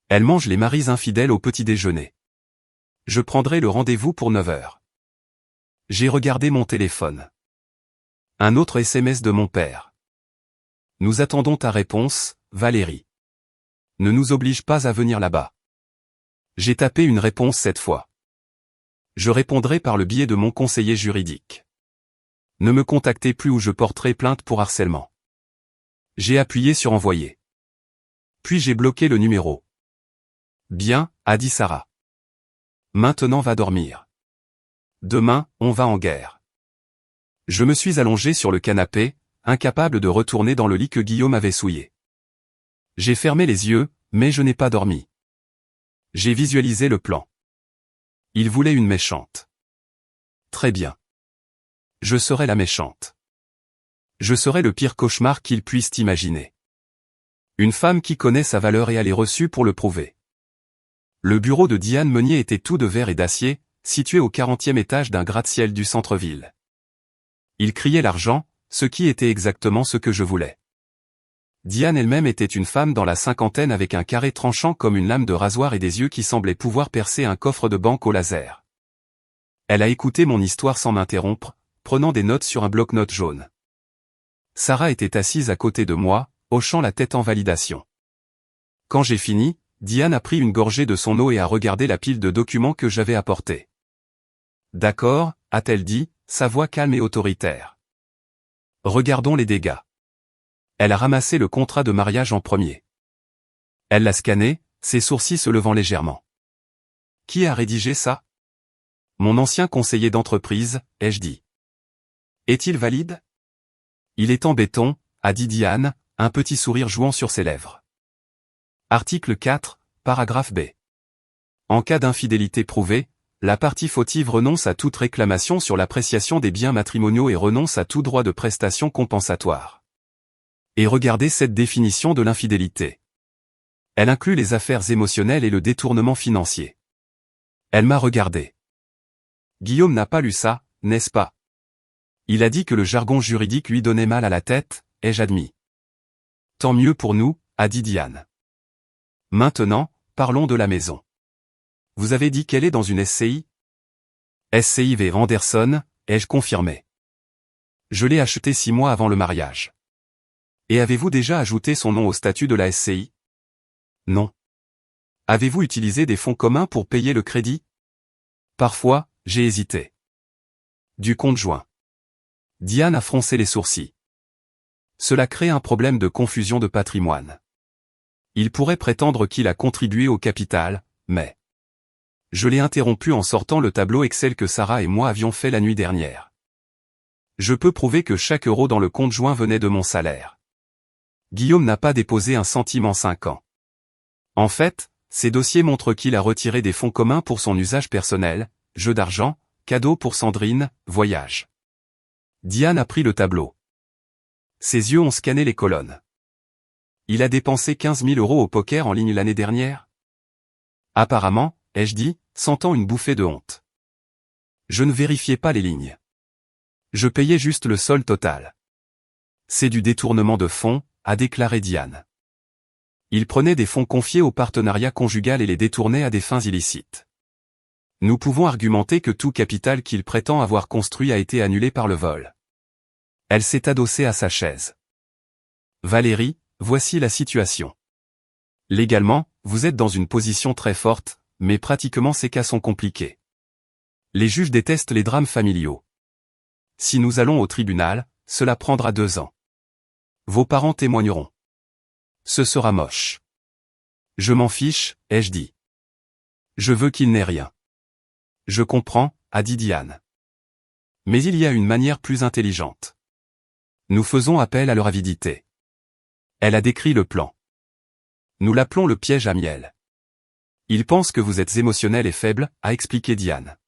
Elle mange les maris infidèles au petit déjeuner. Je prendrai le rendez-vous pour 9 heures. J'ai regardé mon téléphone. Un autre SMS de mon père. Nous attendons ta réponse, Valérie. Ne nous oblige pas à venir là-bas. J'ai tapé une réponse cette fois. Je répondrai par le biais de mon conseiller juridique. Ne me contactez plus ou je porterai plainte pour harcèlement. J'ai appuyé sur envoyer. Puis j'ai bloqué le numéro. Bien, a dit Sarah. Maintenant va dormir. Demain, on va en guerre. Je me suis allongé sur le canapé, incapable de retourner dans le lit que Guillaume avait souillé. J'ai fermé les yeux, mais je n'ai pas dormi. J'ai visualisé le plan. Il voulait une méchante. Très bien. Je serai la méchante. Je serai le pire cauchemar qu'il puisse imaginer. Une femme qui connaît sa valeur et a les reçus pour le prouver. Le bureau de Diane Meunier était tout de verre et d'acier, situé au 40e étage d'un gratte-ciel du centre-ville. Il criait l'argent, ce qui était exactement ce que je voulais. Diane elle-même était une femme dans la cinquantaine avec un carré tranchant comme une lame de rasoir et des yeux qui semblaient pouvoir percer un coffre de banque au laser. Elle a écouté mon histoire sans m'interrompre, prenant des notes sur un bloc-notes jaune. Sarah était assise à côté de moi, hochant la tête en validation. Quand j'ai fini, Diane a pris une gorgée de son eau et a regardé la pile de documents que j'avais apportés. D'accord, a-t-elle dit, sa voix calme et autoritaire. Regardons les dégâts. Elle a ramassé le contrat de mariage en premier. Elle l'a scanné, ses sourcils se levant légèrement. Qui a rédigé ça? Mon ancien conseiller d'entreprise, ai-je dit. Est-il valide? Il est en béton, a dit Diane, un petit sourire jouant sur ses lèvres. Article 4, paragraphe B. En cas d'infidélité prouvée, la partie fautive renonce à toute réclamation sur l'appréciation des biens matrimoniaux et renonce à tout droit de prestation compensatoire. Et regardez cette définition de l'infidélité. Elle inclut les affaires émotionnelles et le détournement financier. Elle m'a regardé. Guillaume n'a pas lu ça, n'est-ce pas? Il a dit que le jargon juridique lui donnait mal à la tête, ai-je admis. Tant mieux pour nous, a dit Diane. Maintenant, parlons de la maison. Vous avez dit qu'elle est dans une SCI? SCI V. Anderson, ai-je confirmé. Je l'ai achetée 6 mois avant le mariage. Et avez-vous déjà ajouté son nom au statut de la SCI? Non. Avez-vous utilisé des fonds communs pour payer le crédit? Parfois, j'ai hésité. Du compte joint. Diane a froncé les sourcils. Cela crée un problème de confusion de patrimoine. Il pourrait prétendre qu'il a contribué au capital, mais... Je l'ai interrompu en sortant le tableau Excel que Sarah et moi avions fait la nuit dernière. Je peux prouver que chaque euro dans le compte joint venait de mon salaire. Guillaume n'a pas déposé un centime en 5 ans. En fait, ces dossiers montrent qu'il a retiré des fonds communs pour son usage personnel, jeux d'argent, cadeaux pour Sandrine, voyage. Diane a pris le tableau. Ses yeux ont scanné les colonnes. Il a dépensé 15 000 € au poker en ligne l'année dernière? Apparemment, ai-je dit, sentant une bouffée de honte. Je ne vérifiais pas les lignes. Je payais juste le solde total. C'est du détournement de fonds, a déclaré Diane. Il prenait des fonds confiés au partenariat conjugal et les détournait à des fins illicites. Nous pouvons argumenter que tout capital qu'il prétend avoir construit a été annulé par le vol. Elle s'est adossée à sa chaise. Valérie, voici la situation. Légalement, vous êtes dans une position très forte, mais pratiquement ces cas sont compliqués. Les juges détestent les drames familiaux. Si nous allons au tribunal, cela prendra 2 ans. Vos parents témoigneront. Ce sera moche. Je m'en fiche, ai-je dit. Je veux qu'il n'ait rien. Je comprends, a dit Diane. Mais il y a une manière plus intelligente. Nous faisons appel à leur avidité. Elle a décrit le plan. Nous l'appelons le piège à miel. Ils pensent que vous êtes émotionnel et faible, a expliqué Diane.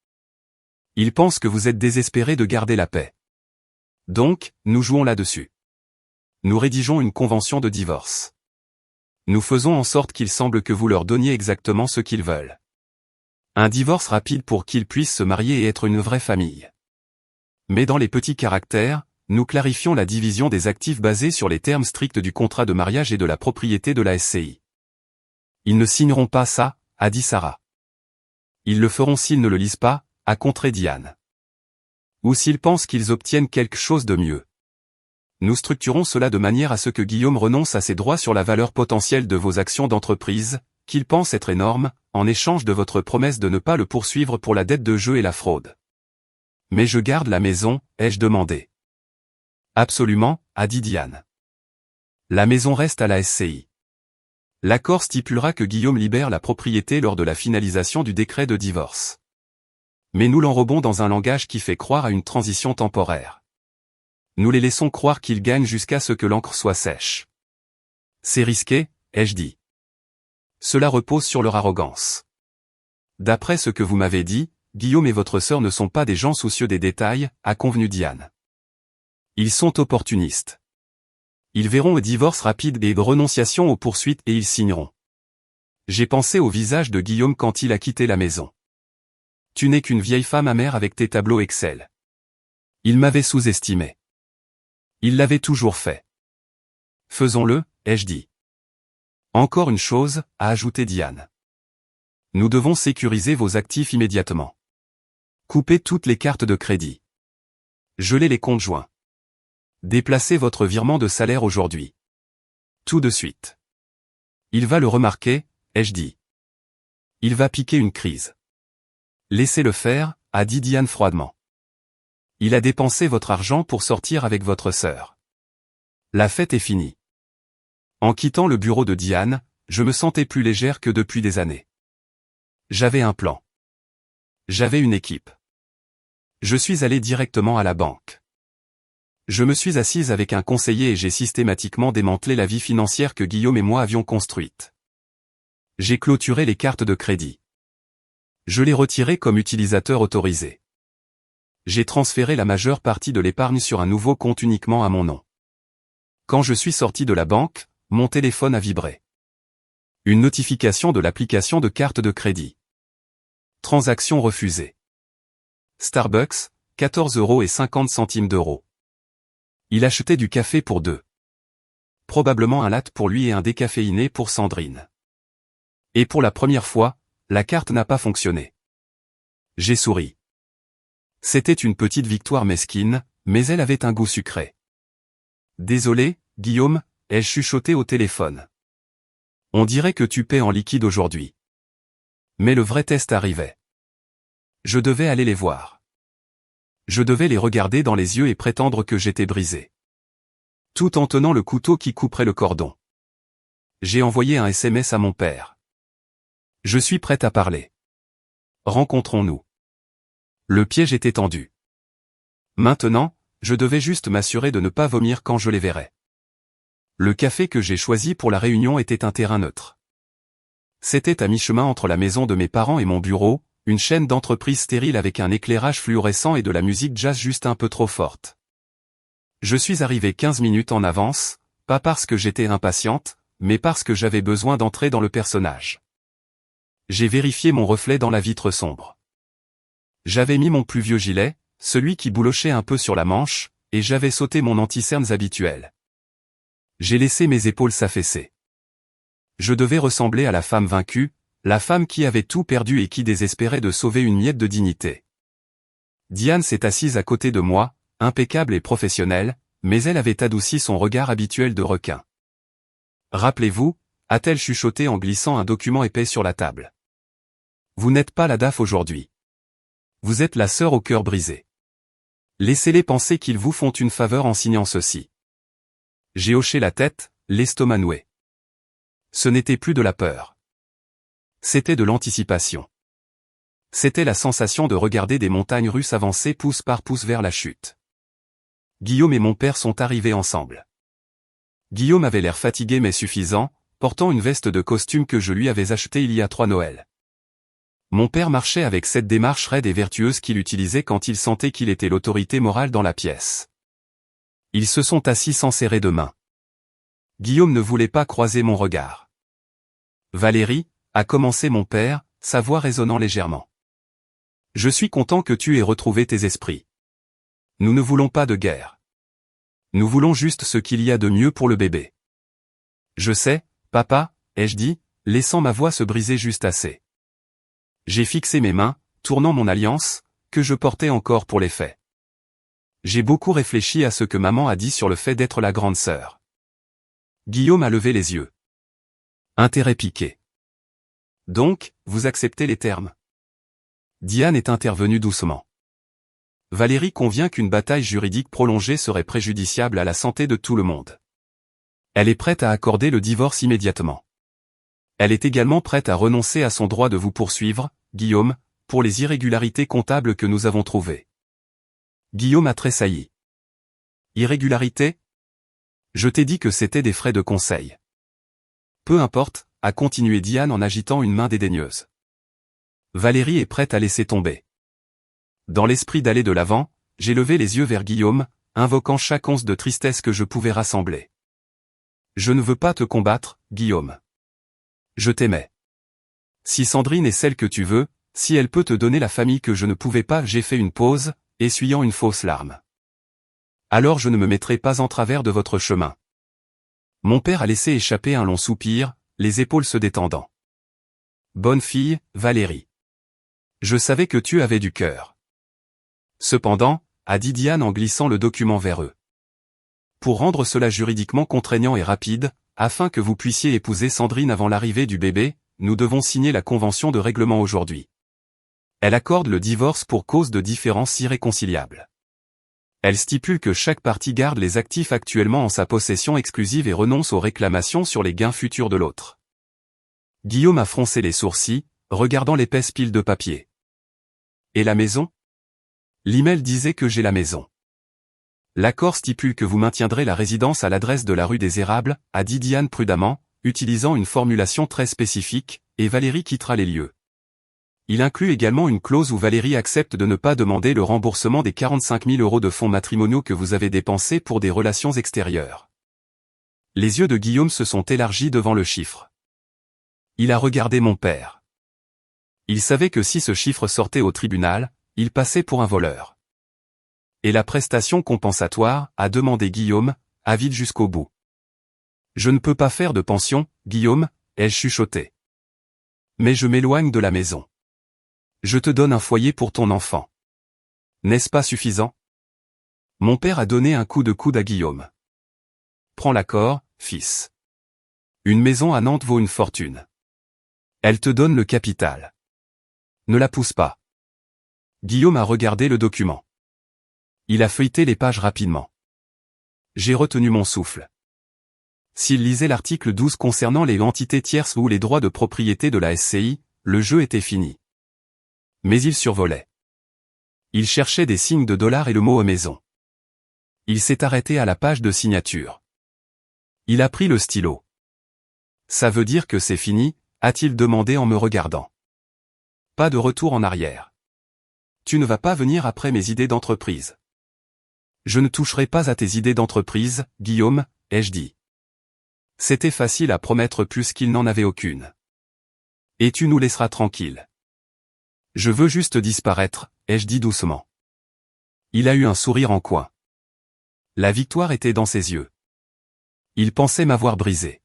Ils pensent que vous êtes désespéré de garder la paix. Donc, nous jouons là-dessus. Nous rédigeons une convention de divorce. Nous faisons en sorte qu'il semble que vous leur donniez exactement ce qu'ils veulent. Un divorce rapide pour qu'ils puissent se marier et être une vraie famille. Mais dans les petits caractères, nous clarifions la division des actifs basée sur les termes stricts du contrat de mariage et de la propriété de la SCI. Ils ne signeront pas ça, a dit Sarah. Ils le feront s'ils ne le lisent pas, a contré Diane. Ou s'ils pensent qu'ils obtiennent quelque chose de mieux. Nous structurons cela de manière à ce que Guillaume renonce à ses droits sur la valeur potentielle de vos actions d'entreprise, qu'il pense être énorme, en échange de votre promesse de ne pas le poursuivre pour la dette de jeu et la fraude. Mais je garde la maison, ai-je demandé. Absolument, a dit Diane. La maison reste à la SCI. L'accord stipulera que Guillaume libère la propriété lors de la finalisation du décret de divorce. Mais nous l'enrobons dans un langage qui fait croire à une transition temporaire. Nous les laissons croire qu'ils gagnent jusqu'à ce que l'encre soit sèche. C'est risqué, ai-je dit. Cela repose sur leur arrogance. D'après ce que vous m'avez dit, Guillaume et votre sœur ne sont pas des gens soucieux des détails, a convenu Diane. Ils sont opportunistes. Ils verront un divorce rapide et une renonciation aux poursuites et ils signeront. J'ai pensé au visage de Guillaume quand il a quitté la maison. Tu n'es qu'une vieille femme amère avec tes tableaux Excel. Il m'avait sous-estimé. Il l'avait toujours fait. Faisons-le, ai-je dit. Encore une chose, a ajouté Diane. Nous devons sécuriser vos actifs immédiatement. Coupez toutes les cartes de crédit. Gelez les comptes joints. Déplacez votre virement de salaire aujourd'hui. Tout de suite. Il va le remarquer, ai-je dit. Il va piquer une crise. Laissez-le faire, a dit Diane froidement. Il a dépensé votre argent pour sortir avec votre sœur. La fête est finie. En quittant le bureau de Diane, je me sentais plus légère que depuis des années. J'avais un plan. J'avais une équipe. Je suis allé directement à la banque. Je me suis assise avec un conseiller et j'ai systématiquement démantelé la vie financière que Guillaume et moi avions construite. J'ai clôturé les cartes de crédit. Je les retirais comme utilisateur autorisé. J'ai transféré la majeure partie de l'épargne sur un nouveau compte uniquement à mon nom. Quand je suis sorti de la banque, mon téléphone a vibré. Une notification de l'application de carte de crédit. Transaction refusée. Starbucks, 14,50 €. Il achetait du café pour 2. Probablement un latte pour lui et un décaféiné pour Sandrine. Et pour la première fois, la carte n'a pas fonctionné. J'ai souri. C'était une petite victoire mesquine, mais elle avait un goût sucré. Désolé, Guillaume, ai-je chuchoté au téléphone. On dirait que tu paies en liquide aujourd'hui. Mais le vrai test arrivait. Je devais aller les voir. Je devais les regarder dans les yeux et prétendre que j'étais brisé. Tout en tenant le couteau qui couperait le cordon. J'ai envoyé un SMS à mon père. Je suis prêt à parler. Rencontrons-nous. Le piège était tendu. Maintenant, je devais juste m'assurer de ne pas vomir quand je les verrais. Le café que j'ai choisi pour la réunion était un terrain neutre. C'était à mi-chemin entre la maison de mes parents et mon bureau, une chaîne d'entreprise stérile avec un éclairage fluorescent et de la musique jazz juste un peu trop forte. Je suis arrivé 15 minutes en avance, pas parce que j'étais impatiente, mais parce que j'avais besoin d'entrer dans le personnage. J'ai vérifié mon reflet dans la vitre sombre. J'avais mis mon plus vieux gilet, celui qui boulochait un peu sur la manche, et j'avais sauté mon anti-cernes habituel. J'ai laissé mes épaules s'affaisser. Je devais ressembler à la femme vaincue, la femme qui avait tout perdu et qui désespérait de sauver une miette de dignité. Diane s'est assise à côté de moi, impeccable et professionnelle, mais elle avait adouci son regard habituel de requin. Rappelez-vous, a-t-elle chuchoté en glissant un document épais sur la table. Vous n'êtes pas la DAF aujourd'hui. Vous êtes la sœur au cœur brisé. Laissez-les penser qu'ils vous font une faveur en signant ceci. J'ai hoché la tête, l'estomac noué. Ce n'était plus de la peur. C'était de l'anticipation. C'était la sensation de regarder des montagnes russes avancer pouce par pouce vers la chute. Guillaume et mon père sont arrivés ensemble. Guillaume avait l'air fatigué mais suffisant, portant une veste de costume que je lui avais achetée il y a 3 Noëls. Mon père marchait avec cette démarche raide et vertueuse qu'il utilisait quand il sentait qu'il était l'autorité morale dans la pièce. Ils se sont assis sans serrer de main. Guillaume ne voulait pas croiser mon regard. Valérie, a commencé mon père, sa voix résonnant légèrement. Je suis content que tu aies retrouvé tes esprits. Nous ne voulons pas de guerre. Nous voulons juste ce qu'il y a de mieux pour le bébé. Je sais, papa, ai-je dit, laissant ma voix se briser juste assez. J'ai fixé mes mains, tournant mon alliance, que je portais encore pour les faits. J'ai beaucoup réfléchi à ce que maman a dit sur le fait d'être la grande sœur. Guillaume a levé les yeux. Intérêt piqué. Donc, vous acceptez les termes. Diane est intervenue doucement. Valérie convient qu'une bataille juridique prolongée serait préjudiciable à la santé de tout le monde. Elle est prête à accorder le divorce immédiatement. Elle est également prête à renoncer à son droit de vous poursuivre, Guillaume, pour les irrégularités comptables que nous avons trouvées. Guillaume a tressailli. Irrégularités ? Je t'ai dit que c'était des frais de conseil. Peu importe, a continué Diane en agitant une main dédaigneuse. Valérie est prête à laisser tomber. Dans l'esprit d'aller de l'avant, j'ai levé les yeux vers Guillaume, invoquant chaque once de tristesse que je pouvais rassembler. Je ne veux pas te combattre, Guillaume. Je t'aimais. Si Sandrine est celle que tu veux, si elle peut te donner la famille que je ne pouvais pas, j'ai fait une pause, essuyant une fausse larme. Alors je ne me mettrai pas en travers de votre chemin. Mon père a laissé échapper un long soupir, les épaules se détendant. Bonne fille, Valérie. Je savais que tu avais du cœur. Cependant, a dit Diane en glissant le document vers eux. Pour rendre cela juridiquement contraignant et rapide, afin que vous puissiez épouser Sandrine avant l'arrivée du bébé, nous devons signer la convention de règlement aujourd'hui. Elle accorde le divorce pour cause de différences irréconciliables. Elle stipule que chaque partie garde les actifs actuellement en sa possession exclusive et renonce aux réclamations sur les gains futurs de l'autre. Guillaume a froncé les sourcils, regardant l'épaisse pile de papier. Et la maison ? L'email disait que j'ai la maison. L'accord stipule que vous maintiendrez la résidence à l'adresse de la rue des Érables, a dit Diane prudemment, utilisant une formulation très spécifique, et Valérie quittera les lieux. Il inclut également une clause où Valérie accepte de ne pas demander le remboursement des 45 000 € de fonds matrimoniaux que vous avez dépensés pour des relations extérieures. Les yeux de Guillaume se sont élargis devant le chiffre. Il a regardé mon père. Il savait que si ce chiffre sortait au tribunal, il passait pour un voleur. Et la prestation compensatoire, a demandé Guillaume, avide jusqu'au bout. Je ne peux pas faire de pension, Guillaume, ai-je chuchoté. Mais je m'éloigne de la maison. Je te donne un foyer pour ton enfant. N'est-ce pas suffisant? Mon père a donné un coup de coude à Guillaume. Prends l'accord, fils. Une maison à Nantes vaut une fortune. Elle te donne le capital. Ne la pousse pas. Guillaume a regardé le document. Il a feuilleté les pages rapidement. J'ai retenu mon souffle. S'il lisait l'article 12 concernant les entités tierces ou les droits de propriété de la SCI, le jeu était fini. Mais il survolait. Il cherchait des signes de dollars et le mot maison. Il s'est arrêté à la page de signature. Il a pris le stylo. Ça veut dire que c'est fini, a-t-il demandé en me regardant. Pas de retour en arrière. Tu ne vas pas venir après mes idées d'entreprise. Je ne toucherai pas à tes idées d'entreprise, Guillaume, ai-je dit. C'était facile à promettre plus qu'il n'en avait aucune. Et tu nous laisseras tranquilles. Je veux juste disparaître, ai-je dit doucement. Il a eu un sourire en coin. La victoire était dans ses yeux. Il pensait m'avoir brisé.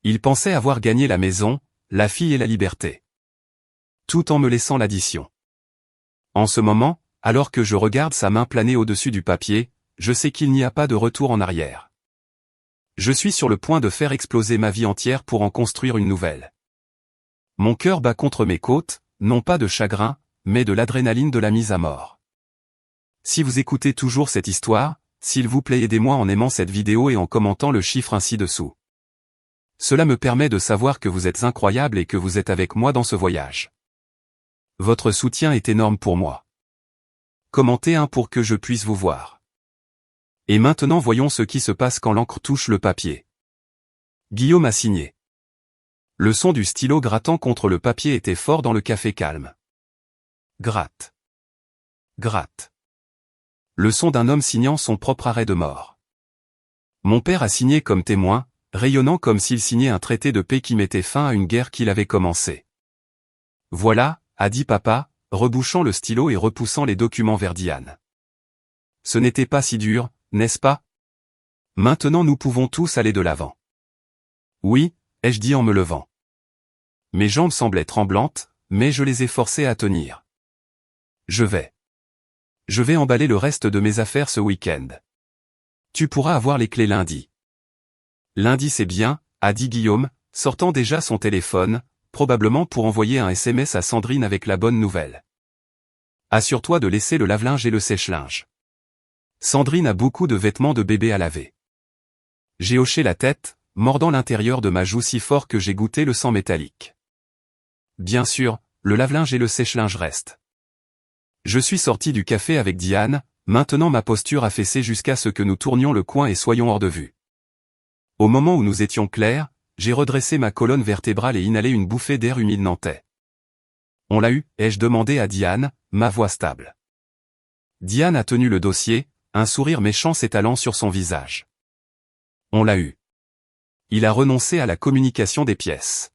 Il pensait avoir gagné la maison, la fille et la liberté. Tout en me laissant l'addition. En ce moment, alors que je regarde sa main planer au-dessus du papier, je sais qu'il n'y a pas de retour en arrière. Je suis sur le point de faire exploser ma vie entière pour en construire une nouvelle. Mon cœur bat contre mes côtes, non pas de chagrin, mais de l'adrénaline de la mise à mort. Si vous écoutez toujours cette histoire, s'il vous plaît aidez-moi en aimant cette vidéo et en commentant le chiffre ainsi dessous. Cela me permet de savoir que vous êtes incroyable et que vous êtes avec moi dans ce voyage. Votre soutien est énorme pour moi. Commentez un pour que je puisse vous voir. Et maintenant voyons ce qui se passe quand l'encre touche le papier. Guillaume a signé. Le son du stylo grattant contre le papier était fort dans le café calme. Gratte. Gratte. Le son d'un homme signant son propre arrêt de mort. Mon père a signé comme témoin, rayonnant comme s'il signait un traité de paix qui mettait fin à une guerre qu'il avait commencée. Voilà, a dit papa, rebouchant le stylo et repoussant les documents vers Diane. Ce n'était pas si dur, n'est-ce pas? Maintenant nous pouvons tous aller de l'avant. Oui, ai-je dit en me levant. Mes jambes semblaient tremblantes, mais je les ai forcées à tenir. Je vais emballer le reste de mes affaires ce week-end. Tu pourras avoir les clés lundi. Lundi c'est bien, a dit Guillaume, sortant déjà son téléphone, probablement pour envoyer un SMS à Sandrine avec la bonne nouvelle. Assure-toi de laisser le lave-linge et le sèche-linge. Sandrine a beaucoup de vêtements de bébé à laver. J'ai hoché la tête, mordant l'intérieur de ma joue si fort que j'ai goûté le sang métallique. Bien sûr, le lave-linge et le sèche-linge restent. Je suis sorti du café avec Diane, maintenant ma posture affaissée jusqu'à ce que nous tournions le coin et soyons hors de vue. Au moment où nous étions clairs, j'ai redressé ma colonne vertébrale et inhalé une bouffée d'air humide nantais. On l'a eu, ai-je demandé à Diane, ma voix stable. Diane a tenu le dossier, un sourire méchant s'étalant sur son visage. On l'a eu. Il a renoncé à la communication des pièces.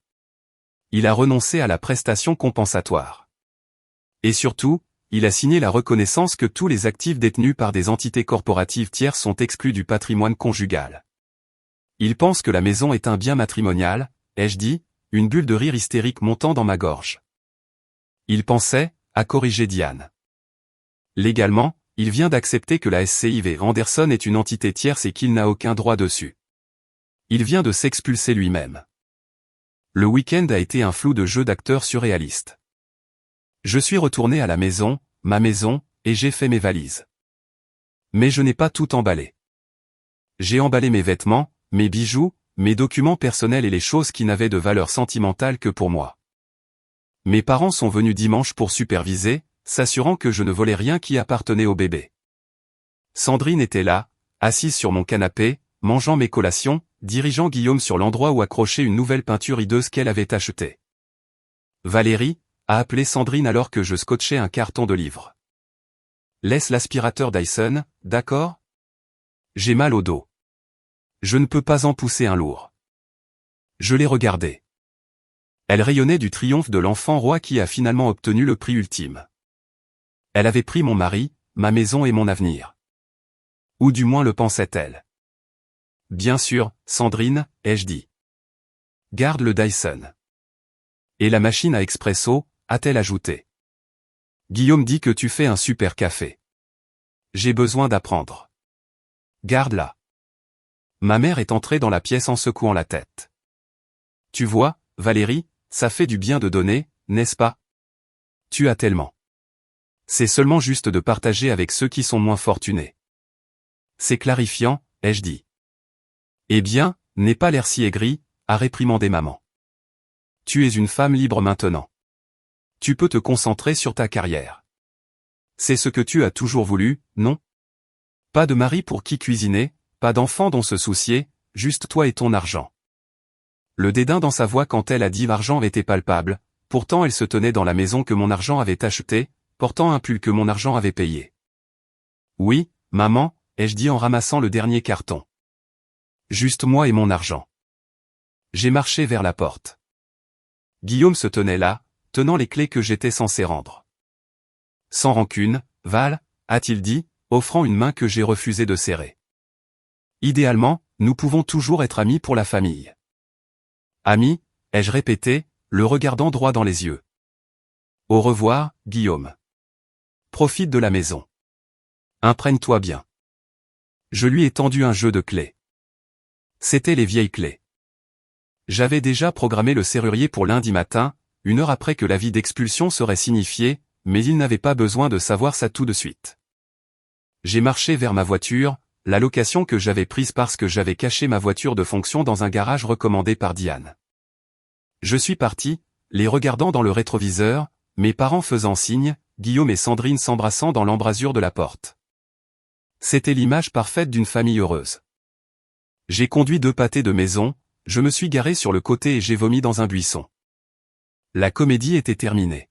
Il a renoncé à la prestation compensatoire. Et surtout, il a signé la reconnaissance que tous les actifs détenus par des entités corporatives tierces sont exclus du patrimoine conjugal. Il pense que la maison est un bien matrimonial, ai-je dit, une bulle de rire hystérique montant dans ma gorge. Il pensait, a corrigé Diane. Légalement, il vient d'accepter que la SCIV Anderson est une entité tierce et qu'il n'a aucun droit dessus. Il vient de s'expulser lui-même. Le week-end a été un flou de jeu d'acteurs surréaliste. Je suis retourné à la maison, ma maison, et j'ai fait mes valises. Mais je n'ai pas tout emballé. J'ai emballé mes vêtements, mes bijoux, mes documents personnels et les choses qui n'avaient de valeur sentimentale que pour moi. Mes parents sont venus dimanche pour superviser, s'assurant que je ne volais rien qui appartenait au bébé. Sandrine était là, assise sur mon canapé, mangeant mes collations, dirigeant Guillaume sur l'endroit où accrocher une nouvelle peinture hideuse qu'elle avait achetée. Valérie, a appelé Sandrine alors que je scotchais un carton de livres. Laisse l'aspirateur Dyson, d'accord? J'ai mal au dos. Je ne peux pas en pousser un lourd. Je l'ai regardée. Elle rayonnait du triomphe de l'enfant roi qui a finalement obtenu le prix ultime. Elle avait pris mon mari, ma maison et mon avenir. Ou du moins le pensait-elle. Bien sûr, Sandrine, ai-je dit. Garde le Dyson. Et la machine à expresso, a-t-elle ajouté. Guillaume dit que tu fais un super café. J'ai besoin d'apprendre. Garde-la. Ma mère est entrée dans la pièce en secouant la tête. Tu vois, Valérie, ça fait du bien de donner, n'est-ce pas? Tu as tellement. C'est seulement juste de partager avec ceux qui sont moins fortunés. C'est clarifiant, ai-je dit. Eh bien, n'aie pas l'air si aigri, a réprimandé maman. Tu es une femme libre maintenant. Tu peux te concentrer sur ta carrière. C'est ce que tu as toujours voulu, non? Pas de mari pour qui cuisiner, pas d'enfant dont se soucier, juste toi et ton argent. Le dédain dans sa voix quand elle a dit l'argent était palpable, pourtant elle se tenait dans la maison que mon argent avait achetée, portant un pull que mon argent avait payé. Oui, maman, ai-je dit en ramassant le dernier carton. Juste moi et mon argent. J'ai marché vers la porte. Guillaume se tenait là, tenant les clés que j'étais censé rendre. Sans rancune, Val, a-t-il dit, offrant une main que j'ai refusé de serrer. Idéalement, nous pouvons toujours être amis pour la famille. Amis, ai-je répété, le regardant droit dans les yeux. Au revoir, Guillaume. Profite de la maison. Imprègne-toi bien. Je lui ai tendu un jeu de clés. C'étaient les vieilles clés. J'avais déjà programmé le serrurier pour lundi matin, 1 heure après que l'avis d'expulsion serait signifié, mais il n'avait pas besoin de savoir ça tout de suite. J'ai marché vers ma voiture, la location que j'avais prise parce que j'avais caché ma voiture de fonction dans un garage recommandé par Diane. Je suis parti, les regardant dans le rétroviseur, mes parents faisant signe, Guillaume et Sandrine s'embrassant dans l'embrasure de la porte. C'était l'image parfaite d'une famille heureuse. J'ai conduit 2 pâtés de maison, je me suis garé sur le côté et j'ai vomi dans un buisson. La comédie était terminée.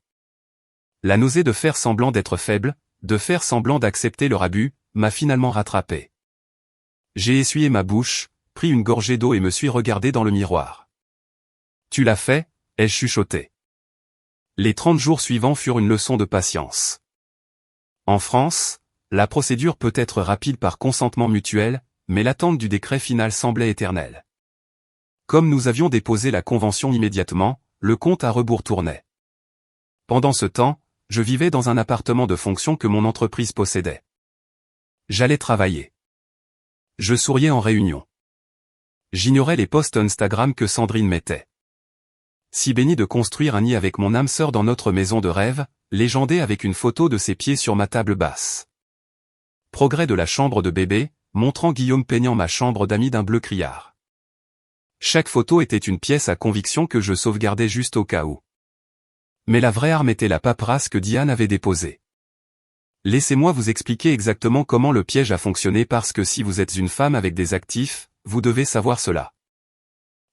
La nausée de faire semblant d'être faible, de faire semblant d'accepter leur abus, m'a finalement rattrapé. J'ai essuyé ma bouche, pris une gorgée d'eau et me suis regardé dans le miroir. Tu l'as fait, ai-je chuchoté. Les 30 jours suivants furent une leçon de patience. En France, la procédure peut être rapide par consentement mutuel, mais l'attente du décret final semblait éternelle. Comme nous avions déposé la convention immédiatement, le compte à rebours tournait. Pendant ce temps, je vivais dans un appartement de fonction que mon entreprise possédait. J'allais travailler. Je souriais en réunion. J'ignorais les posts Instagram que Sandrine mettait. Si béni de construire un nid avec mon âme sœur dans notre maison de rêve, légendée avec une photo de ses pieds sur ma table basse. Progrès de la chambre de bébé, montrant Guillaume peignant ma chambre d'amis d'un bleu criard. Chaque photo était une pièce à conviction que je sauvegardais juste au cas où. Mais la vraie arme était la paperasse que Diane avait déposée. Laissez-moi vous expliquer exactement comment le piège a fonctionné parce que si vous êtes une femme avec des actifs, vous devez savoir cela.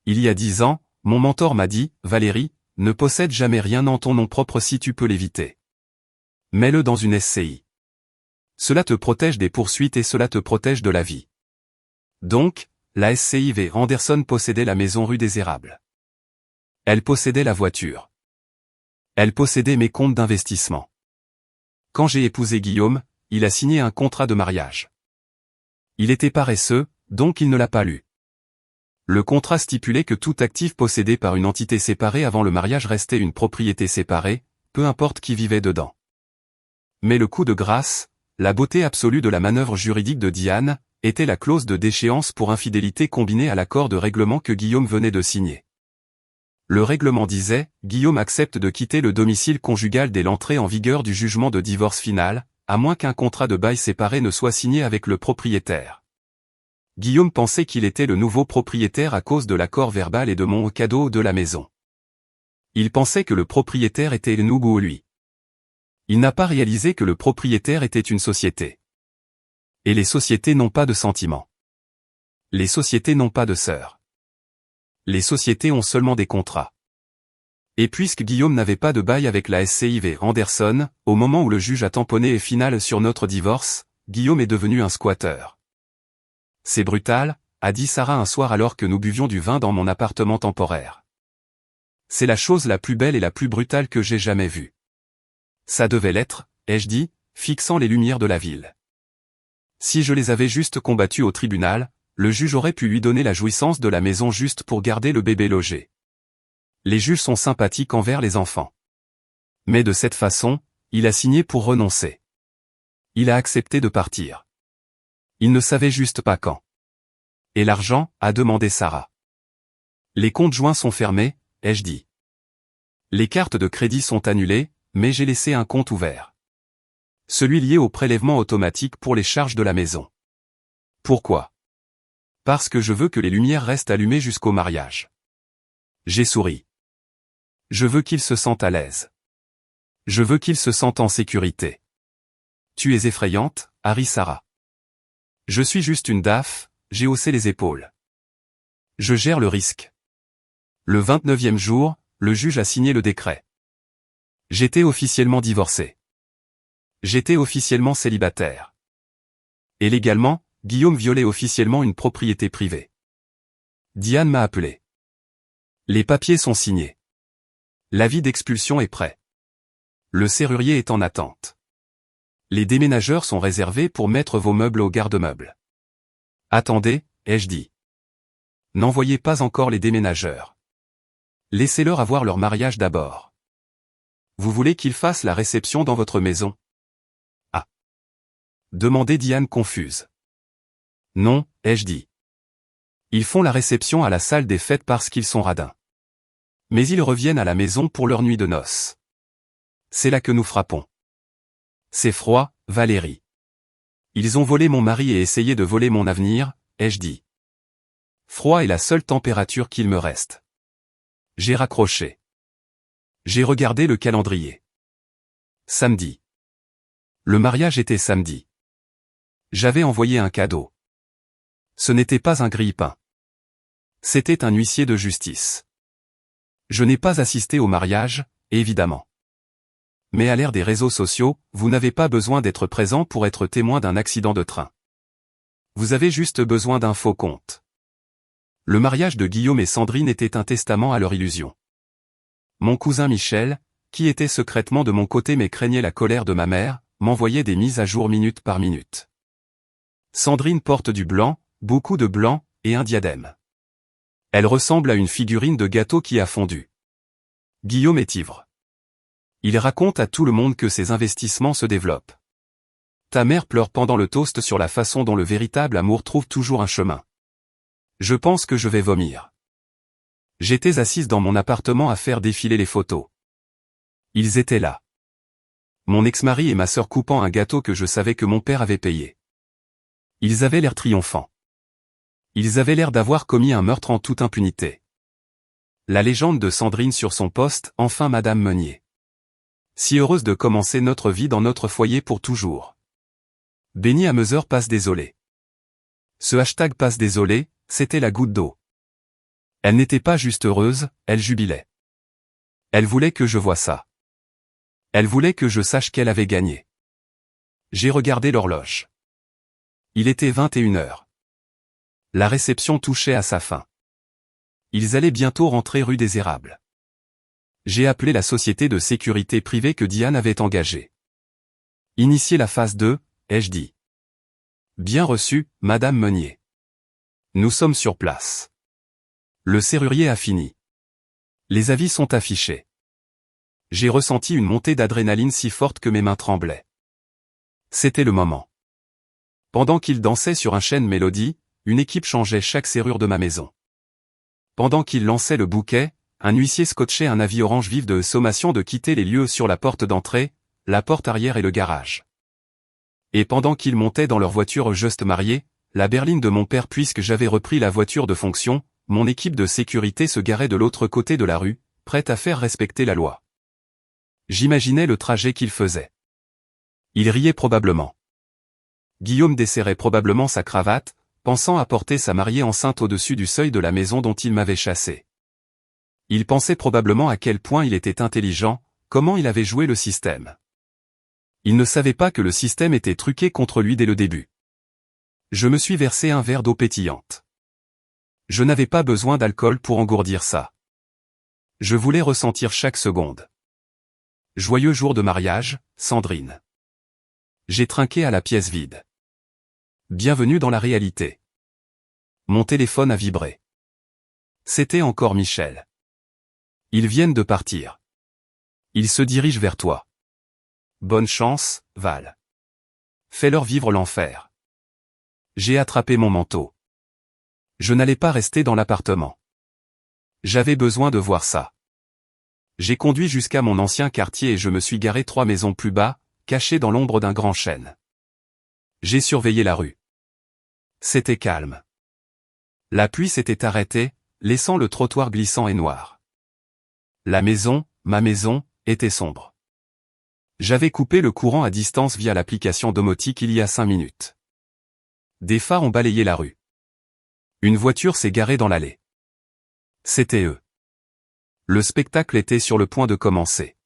Il y a 10 ans, mon mentor m'a dit, Valérie, ne possède jamais rien en ton nom propre si tu peux l'éviter. Mets-le dans une SCI. Cela te protège des poursuites et cela te protège de la vie. Donc, la SCI V. Anderson possédait la maison rue des Érables. Elle possédait la voiture. Elle possédait mes comptes d'investissement. Quand j'ai épousé Guillaume, il a signé un contrat de mariage. Il était paresseux, donc il ne l'a pas lu. Le contrat stipulait que tout actif possédé par une entité séparée avant le mariage restait une propriété séparée, peu importe qui vivait dedans. Mais le coup de grâce, la beauté absolue de la manœuvre juridique de Diane, était la clause de déchéance pour infidélité combinée à l'accord de règlement que Guillaume venait de signer. Le règlement disait, Guillaume accepte de quitter le domicile conjugal dès l'entrée en vigueur du jugement de divorce final, à moins qu'un contrat de bail séparé ne soit signé avec le propriétaire. Guillaume pensait qu'il était le nouveau propriétaire à cause de l'accord verbal et de mon cadeau de la maison. Il pensait que le propriétaire était le nouveau lui. Il n'a pas réalisé que le propriétaire était une société. Et les sociétés n'ont pas de sentiments. Les sociétés n'ont pas de sœurs. Les sociétés ont seulement des contrats. Et puisque Guillaume n'avait pas de bail avec la SCI V. Anderson, au moment où le juge a tamponné et final sur notre divorce, Guillaume est devenu un squatteur. C'est brutal, a dit Sarah un soir alors que nous buvions du vin dans mon appartement temporaire. C'est la chose la plus belle et la plus brutale que j'ai jamais vue. Ça devait l'être, ai-je dit, fixant les lumières de la ville. Si je les avais juste combattus au tribunal, le juge aurait pu lui donner la jouissance de la maison juste pour garder le bébé logé. Les juges sont sympathiques envers les enfants. Mais de cette façon, il a signé pour renoncer. Il a accepté de partir. Il ne savait juste pas quand. Et l'argent, a demandé Sarah. Les comptes joints sont fermés, ai-je dit. Les cartes de crédit sont annulées, mais j'ai laissé un compte ouvert. Celui lié au prélèvement automatique pour les charges de la maison. Pourquoi? Parce que je veux que les lumières restent allumées jusqu'au mariage. J'ai souri. Je veux qu'il se sente à l'aise. Je veux qu'il se sente en sécurité. Tu es effrayante, a ri Sarah. Je suis juste une DAF, j'ai haussé les épaules. Je gère le risque. Le 29e jour, le juge a signé le décret. J'étais officiellement divorcé. J'étais officiellement célibataire. Et légalement, Guillaume violait officiellement une propriété privée. Diane m'a appelé. Les papiers sont signés. L'avis d'expulsion est prêt. Le serrurier est en attente. Les déménageurs sont réservés pour mettre vos meubles au garde-meubles. Attendez, ai-je dit. N'envoyez pas encore les déménageurs. Laissez-leur avoir leur mariage d'abord. Vous voulez qu'ils fassent la réception dans votre maison? Ah. Demandait Diane confuse. Non, ai-je dit. Ils font la réception à la salle des fêtes parce qu'ils sont radins. Mais ils reviennent à la maison pour leur nuit de noces. C'est là que nous frappons. C'est froid, Valérie. Ils ont volé mon mari et essayé de voler mon avenir, ai-je dit. Froid est la seule température qu'il me reste. J'ai raccroché. J'ai regardé le calendrier. Samedi. Le mariage était samedi. J'avais envoyé un cadeau. Ce n'était pas un grille-pain. C'était un huissier de justice. Je n'ai pas assisté au mariage, évidemment. Mais à l'ère des réseaux sociaux, vous n'avez pas besoin d'être présent pour être témoin d'un accident de train. Vous avez juste besoin d'un faux compte. Le mariage de Guillaume et Sandrine était un testament à leur illusion. Mon cousin Michel, qui était secrètement de mon côté mais craignait la colère de ma mère, m'envoyait des mises à jour minute par minute. Sandrine porte du blanc, beaucoup de blanc, et un diadème. Elle ressemble à une figurine de gâteau qui a fondu. Guillaume est ivre. Il raconte à tout le monde que ses investissements se développent. Ta mère pleure pendant le toast sur la façon dont le véritable amour trouve toujours un chemin. Je pense que je vais vomir. J'étais assise dans mon appartement à faire défiler les photos. Ils étaient là. Mon ex-mari et ma sœur coupant un gâteau que je savais que mon père avait payé. Ils avaient l'air triomphants. Ils avaient l'air d'avoir commis un meurtre en toute impunité. La légende de Sandrine sur son poste, enfin Madame Meunier. Si heureuse de commencer notre vie dans notre foyer pour toujours. Benny Hammer passe désolé. Ce hashtag passe désolé, c'était la goutte d'eau. Elle n'était pas juste heureuse, elle jubilait. Elle voulait que je voie ça. Elle voulait que je sache qu'elle avait gagné. J'ai regardé l'horloge. Il était 21h. La réception touchait à sa fin. Ils allaient bientôt rentrer rue des Érables. J'ai appelé la société de sécurité privée que Diane avait engagée. Initier la phase 2, ai-je dit. Bien reçu, Madame Meunier. Nous sommes sur place. Le serrurier a fini. Les avis sont affichés. J'ai ressenti une montée d'adrénaline si forte que mes mains tremblaient. C'était le moment. Pendant qu'il dansait sur un chêne mélodie, une équipe changeait chaque serrure de ma maison. Pendant qu'il lançait le bouquet, un huissier scotchait un avis orange vif de sommation de quitter les lieux sur la porte d'entrée, la porte arrière et le garage. Et pendant qu'ils montaient dans leur voiture juste mariée, la berline de mon père puisque j'avais repris la voiture de fonction, mon équipe de sécurité se garait de l'autre côté de la rue, prête à faire respecter la loi. J'imaginais le trajet qu'ils faisaient. Ils riaient probablement. Guillaume desserrait probablement sa cravate, pensant à porter sa mariée enceinte au-dessus du seuil de la maison dont il m'avait chassé. Il pensait probablement à quel point il était intelligent, comment il avait joué le système. Il ne savait pas que le système était truqué contre lui dès le début. Je me suis versé un verre d'eau pétillante. Je n'avais pas besoin d'alcool pour engourdir ça. Je voulais ressentir chaque seconde. Joyeux jour de mariage, Sandrine. J'ai trinqué à la pièce vide. Bienvenue dans la réalité. Mon téléphone a vibré. C'était encore Michel. Ils viennent de partir. Ils se dirigent vers toi. Bonne chance, Val. Fais-leur vivre l'enfer. J'ai attrapé mon manteau. Je n'allais pas rester dans l'appartement. J'avais besoin de voir ça. J'ai conduit jusqu'à mon ancien quartier et je me suis garé 3 maisons plus bas, caché dans l'ombre d'un grand chêne. J'ai surveillé la rue. C'était calme. La pluie s'était arrêtée, laissant le trottoir glissant et noir. La maison, ma maison, était sombre. J'avais coupé le courant à distance via l'application domotique il y a 5 minutes. Des phares ont balayé la rue. Une voiture s'est garée dans l'allée. C'était eux. Le spectacle était sur le point de commencer.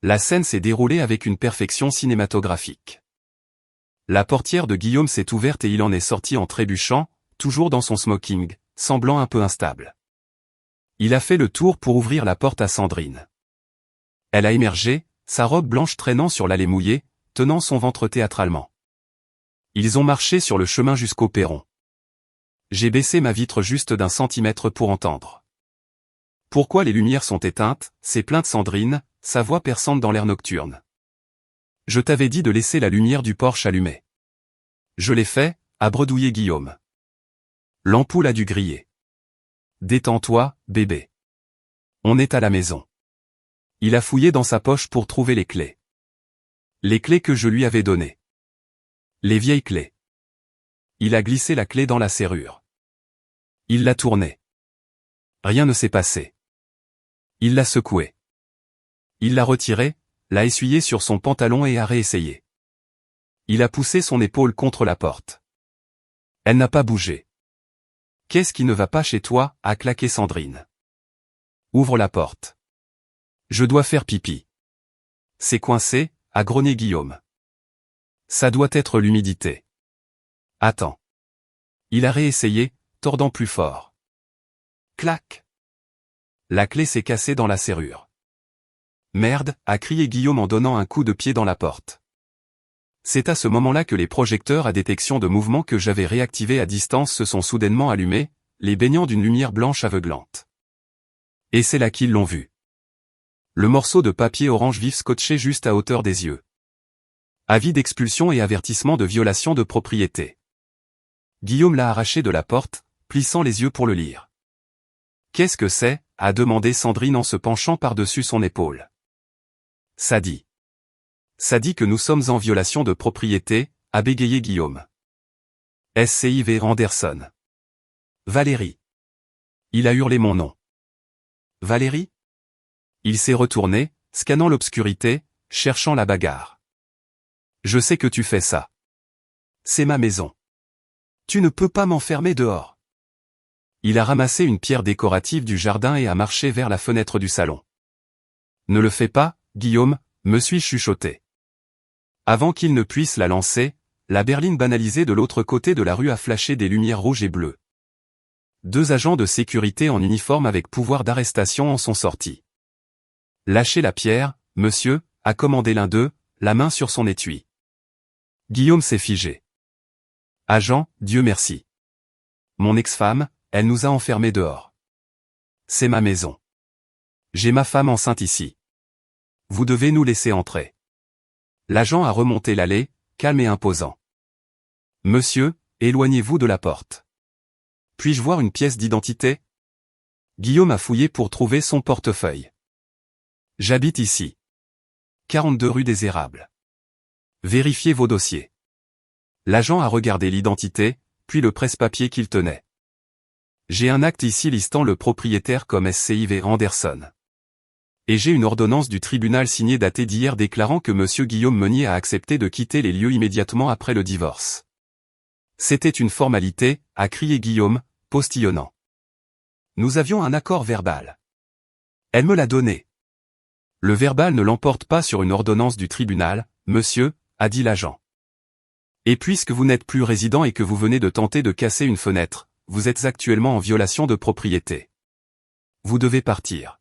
La scène s'est déroulée avec une perfection cinématographique. La portière de Guillaume s'est ouverte et il en est sorti en trébuchant, toujours dans son smoking, semblant un peu instable. Il a fait le tour pour ouvrir la porte à Sandrine. Elle a émergé, sa robe blanche traînant sur l'allée mouillée, tenant son ventre théâtralement. Ils ont marché sur le chemin jusqu'au perron. J'ai baissé ma vitre juste d'1 centimètre pour entendre. Pourquoi les lumières sont éteintes, s'est plainte Sandrine, sa voix perçante dans l'air nocturne. Je t'avais dit de laisser la lumière du porche allumée. Je l'ai fait, a bredouillé Guillaume. L'ampoule a dû griller. Détends-toi, bébé. On est à la maison. Il a fouillé dans sa poche pour trouver les clés. Les clés que je lui avais données. Les vieilles clés. Il a glissé la clé dans la serrure. Il l'a tournée. Rien ne s'est passé. Il l'a secouée. Il l'a retirée, l'a essuyée sur son pantalon et a réessayé. Il a poussé son épaule contre la porte. Elle n'a pas bougé. Qu'est-ce qui ne va pas chez toi, a claqué Sandrine. Ouvre la porte. Je dois faire pipi. C'est coincé, a grogné Guillaume. Ça doit être l'humidité. Attends. Il a réessayé, tordant plus fort. Clac. La clé s'est cassée dans la serrure. Merde, a crié Guillaume en donnant un coup de pied dans la porte. C'est à ce moment-là que les projecteurs à détection de mouvement que j'avais réactivés à distance se sont soudainement allumés, les baignant d'une lumière blanche aveuglante. Et c'est là qu'ils l'ont vu. Le morceau de papier orange vif scotché juste à hauteur des yeux. Avis d'expulsion et avertissement de violation de propriété. Guillaume l'a arraché de la porte, plissant les yeux pour le lire. Qu'est-ce que c'est, a demandé Sandrine en se penchant par-dessus son épaule. Ça dit. Ça dit que nous sommes en violation de propriété, a bégayé Guillaume. SCIV Anderson. Valérie. Il a hurlé mon nom. Valérie? Il s'est retourné, scannant l'obscurité, cherchant la bagarre. Je sais que tu fais ça. C'est ma maison. Tu ne peux pas m'enfermer dehors. Il a ramassé une pierre décorative du jardin et a marché vers la fenêtre du salon. Ne le fais pas, Guillaume, me suis-je chuchoté. Avant qu'il ne puisse la lancer, la berline banalisée de l'autre côté de la rue a flashé des lumières rouges et bleues. 2 agents de sécurité en uniforme avec pouvoir d'arrestation en sont sortis. Lâchez la pierre, monsieur, a commandé l'un d'eux, la main sur son étui. Guillaume s'est figé. Agent, Dieu merci. Mon ex-femme, elle nous a enfermés dehors. C'est ma maison. J'ai ma femme enceinte ici. Vous devez nous laisser entrer. L'agent a remonté l'allée, calme et imposant. Monsieur, éloignez-vous de la porte. Puis-je voir une pièce d'identité? Guillaume a fouillé pour trouver son portefeuille. J'habite ici. 42 rue des Érables. Vérifiez vos dossiers. L'agent a regardé l'identité, puis le presse-papier qu'il tenait. J'ai un acte ici listant le propriétaire comme SCIV Anderson. Et j'ai une ordonnance du tribunal signée datée d'hier déclarant que monsieur Guillaume Meunier a accepté de quitter les lieux immédiatement après le divorce. C'était une formalité, a crié Guillaume, postillonnant. Nous avions un accord verbal. Elle me l'a donné. Le verbal ne l'emporte pas sur une ordonnance du tribunal, monsieur, a dit l'agent. Et puisque vous n'êtes plus résident et que vous venez de tenter de casser une fenêtre, vous êtes actuellement en violation de propriété. Vous devez partir.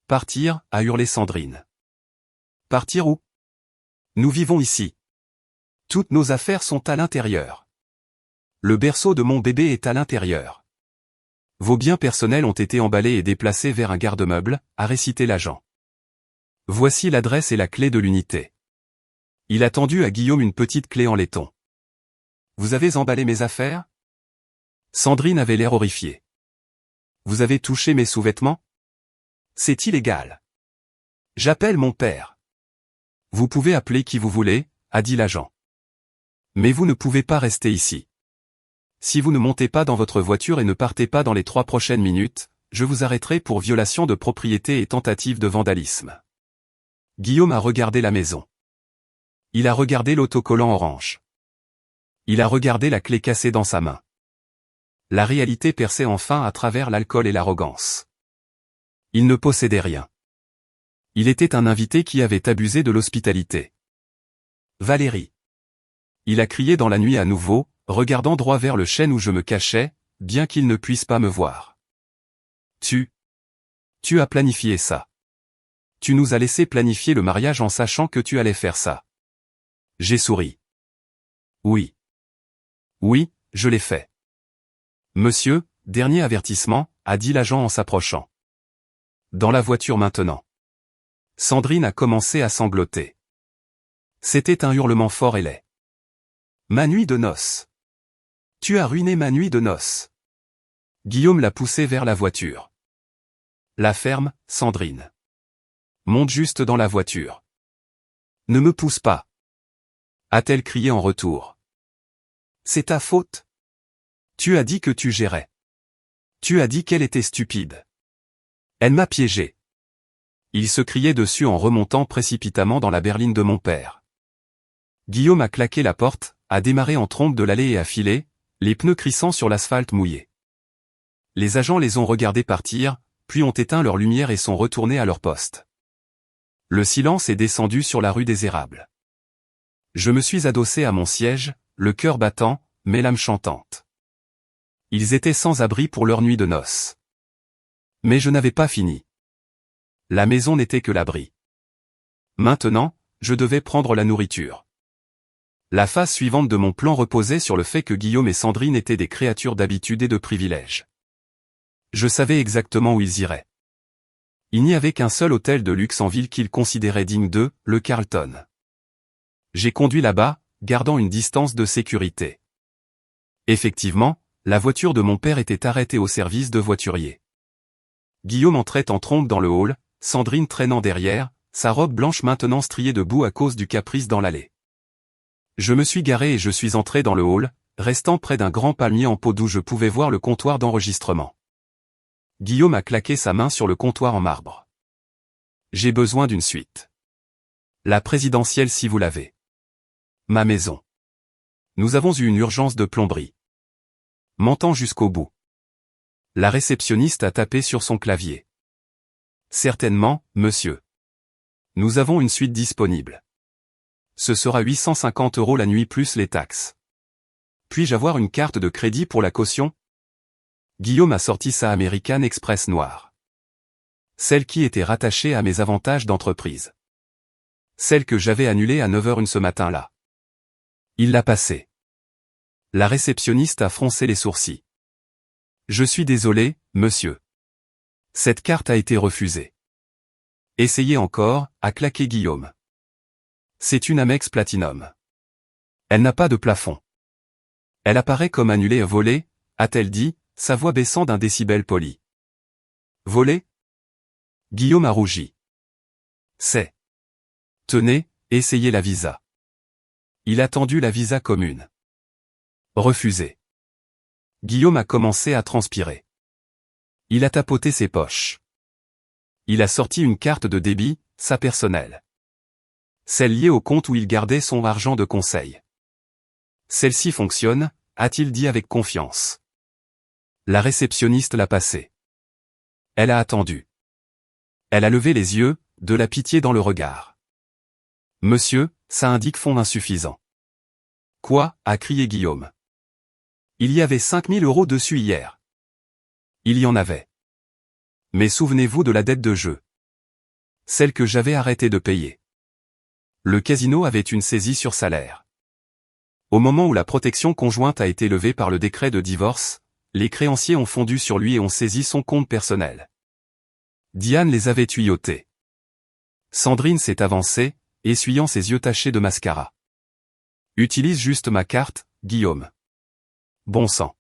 Partir, a hurlé Sandrine. Partir où? Nous vivons ici. Toutes nos affaires sont à l'intérieur. Le berceau de mon bébé est à l'intérieur. Vos biens personnels ont été emballés et déplacés vers un garde-meuble, a récité l'agent. Voici l'adresse et la clé de l'unité. Il a tendu à Guillaume une petite clé en laiton. Vous avez emballé mes affaires? Sandrine avait l'air horrifiée. Vous avez touché mes sous-vêtements? C'est illégal. J'appelle mon père. Vous pouvez appeler qui vous voulez, a dit l'agent. Mais vous ne pouvez pas rester ici. Si vous ne montez pas dans votre voiture et ne partez pas dans les 3 prochaines minutes, je vous arrêterai pour violation de propriété et tentative de vandalisme. Guillaume a regardé la maison. Il a regardé l'autocollant orange. Il a regardé la clé cassée dans sa main. La réalité perçait enfin à travers l'alcool et l'arrogance. Il ne possédait rien. Il était un invité qui avait abusé de l'hospitalité. Valérie. Il a crié dans la nuit à nouveau, regardant droit vers le chêne où je me cachais, bien qu'il ne puisse pas me voir. Tu as planifié ça. Tu nous as laissé planifier le mariage en sachant que tu allais faire ça. J'ai souri. Oui. Oui, je l'ai fait. Monsieur, dernier avertissement, a dit l'agent en s'approchant. Dans la voiture maintenant. Sandrine a commencé à sangloter. C'était un hurlement fort et laid. Ma nuit de noces. Tu as ruiné ma nuit de noces. Guillaume l'a poussée vers la voiture. La ferme, Sandrine. Monte juste dans la voiture. Ne me pousse pas. A-t-elle crié en retour. C'est ta faute. Tu as dit que tu gérais. Tu as dit qu'elle était stupide. Elle m'a piégé. Il se criait dessus en remontant précipitamment dans la berline de mon père. Guillaume a claqué la porte, a démarré en trombe de l'allée et a filé, les pneus crissant sur l'asphalte mouillé. Les agents les ont regardés partir, puis ont éteint leur lumière et sont retournés à leur poste. Le silence est descendu sur la rue des Érables. Je me suis adossé à mon siège, le cœur battant, mais l'âme chantante. Ils étaient sans abri pour leur nuit de noces. Mais je n'avais pas fini. La maison n'était que l'abri. Maintenant, je devais prendre la nourriture. La phase suivante de mon plan reposait sur le fait que Guillaume et Sandrine étaient des créatures d'habitude et de privilèges. Je savais exactement où ils iraient. Il n'y avait qu'un seul hôtel de luxe en ville qu'ils considéraient digne d'eux, le Carlton. J'ai conduit là-bas, gardant une distance de sécurité. Effectivement, la voiture de mon père était arrêtée au service de voiturier. Guillaume entrait en trombe dans le hall, Sandrine traînant derrière, sa robe blanche maintenant striée de boue à cause du caprice dans l'allée. Je me suis garé et je suis entré dans le hall, restant près d'un grand palmier en pot d'où je pouvais voir le comptoir d'enregistrement. Guillaume a claqué sa main sur le comptoir en marbre. J'ai besoin d'une suite. La présidentielle si vous l'avez. Ma maison. Nous avons eu une urgence de plomberie. Mentant jusqu'au bout. La réceptionniste a tapé sur son clavier. Certainement, monsieur. Nous avons une suite disponible. Ce sera 850 € la nuit plus les taxes. Puis-je avoir une carte de crédit pour la caution? Guillaume a sorti sa American Express noire. Celle qui était rattachée à mes avantages d'entreprise. Celle que j'avais annulée à 9h ce matin-là. Il l'a passée. La réceptionniste a froncé les sourcils. Je suis désolé, monsieur. Cette carte a été refusée. Essayez encore, a claqué Guillaume. C'est une Amex Platinum. Elle n'a pas de plafond. Elle apparaît comme annulée et volée, a-t-elle dit, sa voix baissant d'un décibel poli. Volée? Guillaume a rougi. C'est. Tenez, essayez la visa. Il a tendu la visa commune. Refusé. Guillaume a commencé à transpirer. Il a tapoté ses poches. Il a sorti une carte de débit, sa personnelle. Celle liée au compte où il gardait son argent de conseil. Celle-ci fonctionne, a-t-il dit avec confiance. La réceptionniste l'a passée. Elle a attendu. Elle a levé les yeux, de la pitié dans le regard. Monsieur, ça indique fonds insuffisants. Quoi, a crié Guillaume. Il y avait 5000 € dessus hier. Il y en avait. Mais souvenez-vous de la dette de jeu. Celle que j'avais arrêté de payer. Le casino avait une saisie sur salaire. Au moment où la protection conjointe a été levée par le décret de divorce, les créanciers ont fondu sur lui et ont saisi son compte personnel. Diane les avait tuyautés. Sandrine s'est avancée, essuyant ses yeux tachés de mascara. Utilise juste ma carte, Guillaume. Bon sang.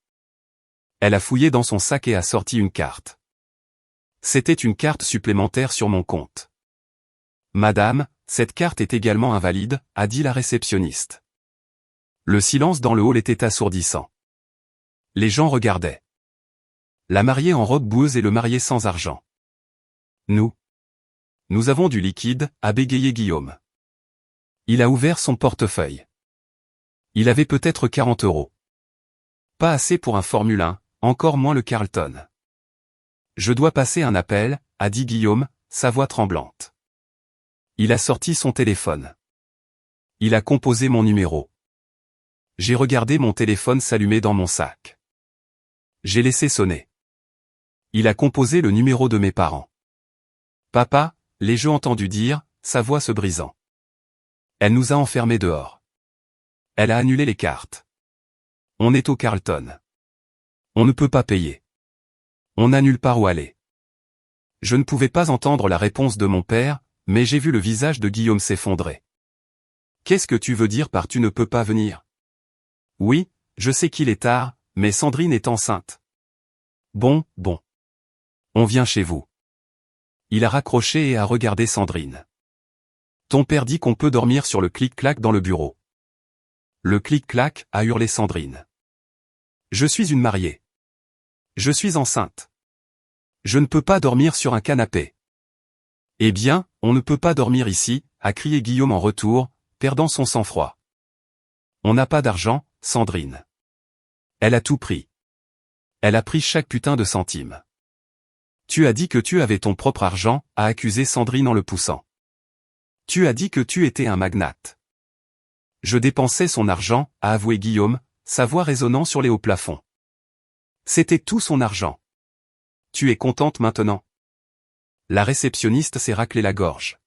Elle a fouillé dans son sac et a sorti une carte. C'était une carte supplémentaire sur mon compte. Madame, cette carte est également invalide, a dit la réceptionniste. Le silence dans le hall était assourdissant. Les gens regardaient. La mariée en robe boueuse et le marié sans argent. Nous avons du liquide, a bégayé Guillaume. Il a ouvert son portefeuille. Il avait peut-être 40 €. Pas assez pour un Formule 1, encore moins le Carlton. Je dois passer un appel, a dit Guillaume, sa voix tremblante. Il a sorti son téléphone. Il a composé mon numéro. J'ai regardé mon téléphone s'allumer dans mon sac. J'ai laissé sonner. Il a composé le numéro de mes parents. Papa, l'ai-je entendu dire, sa voix se brisant. Elle nous a enfermés dehors. Elle a annulé les cartes. On est au Carlton. On ne peut pas payer. On n'a nulle part où aller. Je ne pouvais pas entendre la réponse de mon père, mais j'ai vu le visage de Guillaume s'effondrer. Qu'est-ce que tu veux dire par tu ne peux pas venir? Oui, je sais qu'il est tard, mais Sandrine est enceinte. Bon. On vient chez vous. Il a raccroché et a regardé Sandrine. Ton père dit qu'on peut dormir sur le clic-clac dans le bureau. Le clic-clac, a hurlé Sandrine. Je suis une mariée. Je suis enceinte. Je ne peux pas dormir sur un canapé. Eh bien, on ne peut pas dormir ici, a crié Guillaume en retour, perdant son sang-froid. On n'a pas d'argent, Sandrine. Elle a tout pris. Elle a pris chaque putain de centime. Tu as dit que tu avais ton propre argent, a accusé Sandrine en le poussant. Tu as dit que tu étais un magnate. Je dépensais son argent, a avoué Guillaume, sa voix résonnant sur les hauts plafonds. C'était tout son argent. Tu es contente maintenant? La réceptionniste s'est raclé la gorge.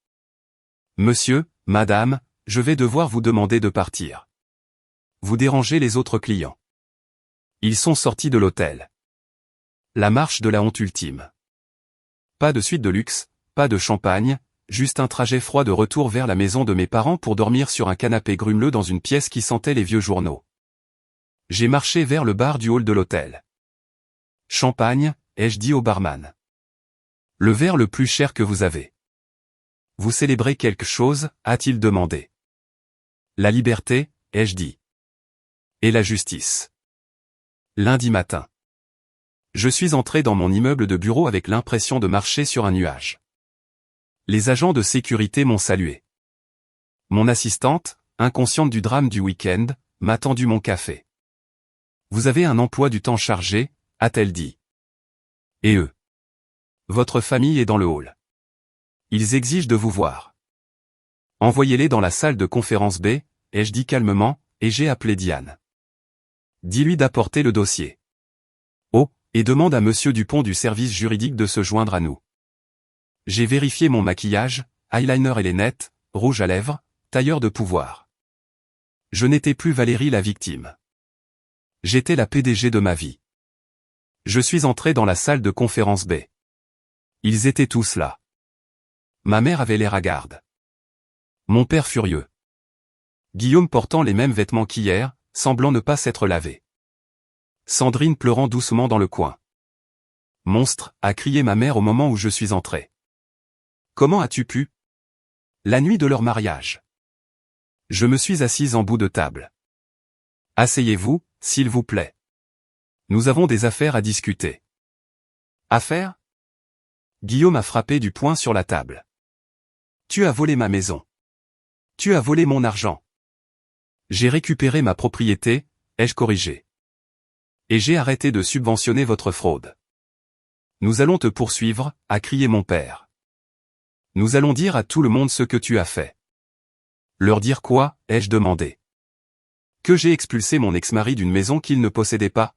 Monsieur, madame, je vais devoir vous demander de partir. Vous dérangez les autres clients. Ils sont sortis de l'hôtel. La marche de la honte ultime. Pas de suite de luxe, pas de champagne, juste un trajet froid de retour vers la maison de mes parents pour dormir sur un canapé grumeleux dans une pièce qui sentait les vieux journaux. J'ai marché vers le bar du hall de l'hôtel. Champagne, ai-je dit au barman. Le verre le plus cher que vous avez. Vous célébrez quelque chose, a-t-il demandé. La liberté, ai-je dit. Et la justice. Lundi matin. Je suis entré dans mon immeuble de bureau avec l'impression de marcher sur un nuage. Les agents de sécurité m'ont salué. Mon assistante, inconsciente du drame du week-end, m'a tendu mon café. Vous avez un emploi du temps chargé, a-t-elle dit. Et eux. Votre famille est dans le hall. Ils exigent de vous voir. Envoyez-les dans la salle de conférence B, ai-je dit calmement, et j'ai appelé Diane. Dis-lui d'apporter le dossier. Oh, et demande à monsieur Dupont du service juridique de se joindre à nous. J'ai vérifié mon maquillage, eyeliner et lunettes, rouge à lèvres, tailleur de pouvoir. Je n'étais plus Valérie la victime. J'étais la PDG de ma vie. Je suis entré dans la salle de conférence B. Ils étaient tous là. Ma mère avait l'air hagarde. Mon père furieux. Guillaume portant les mêmes vêtements qu'hier, semblant ne pas s'être lavé. Sandrine pleurant doucement dans le coin. Monstre, a crié ma mère au moment où je suis entré. Comment as-tu pu? La nuit de leur mariage. Je me suis assise en bout de table. Asseyez-vous, s'il vous plaît. Nous avons des affaires à discuter. Affaires? Guillaume a frappé du poing sur la table. Tu as volé ma maison. Tu as volé mon argent. J'ai récupéré ma propriété, ai-je corrigé. Et j'ai arrêté de subventionner votre fraude. Nous allons te poursuivre, a crié mon père. Nous allons dire à tout le monde ce que tu as fait. Leur dire quoi, ai-je demandé. Que j'ai expulsé mon ex-mari d'une maison qu'il ne possédait pas.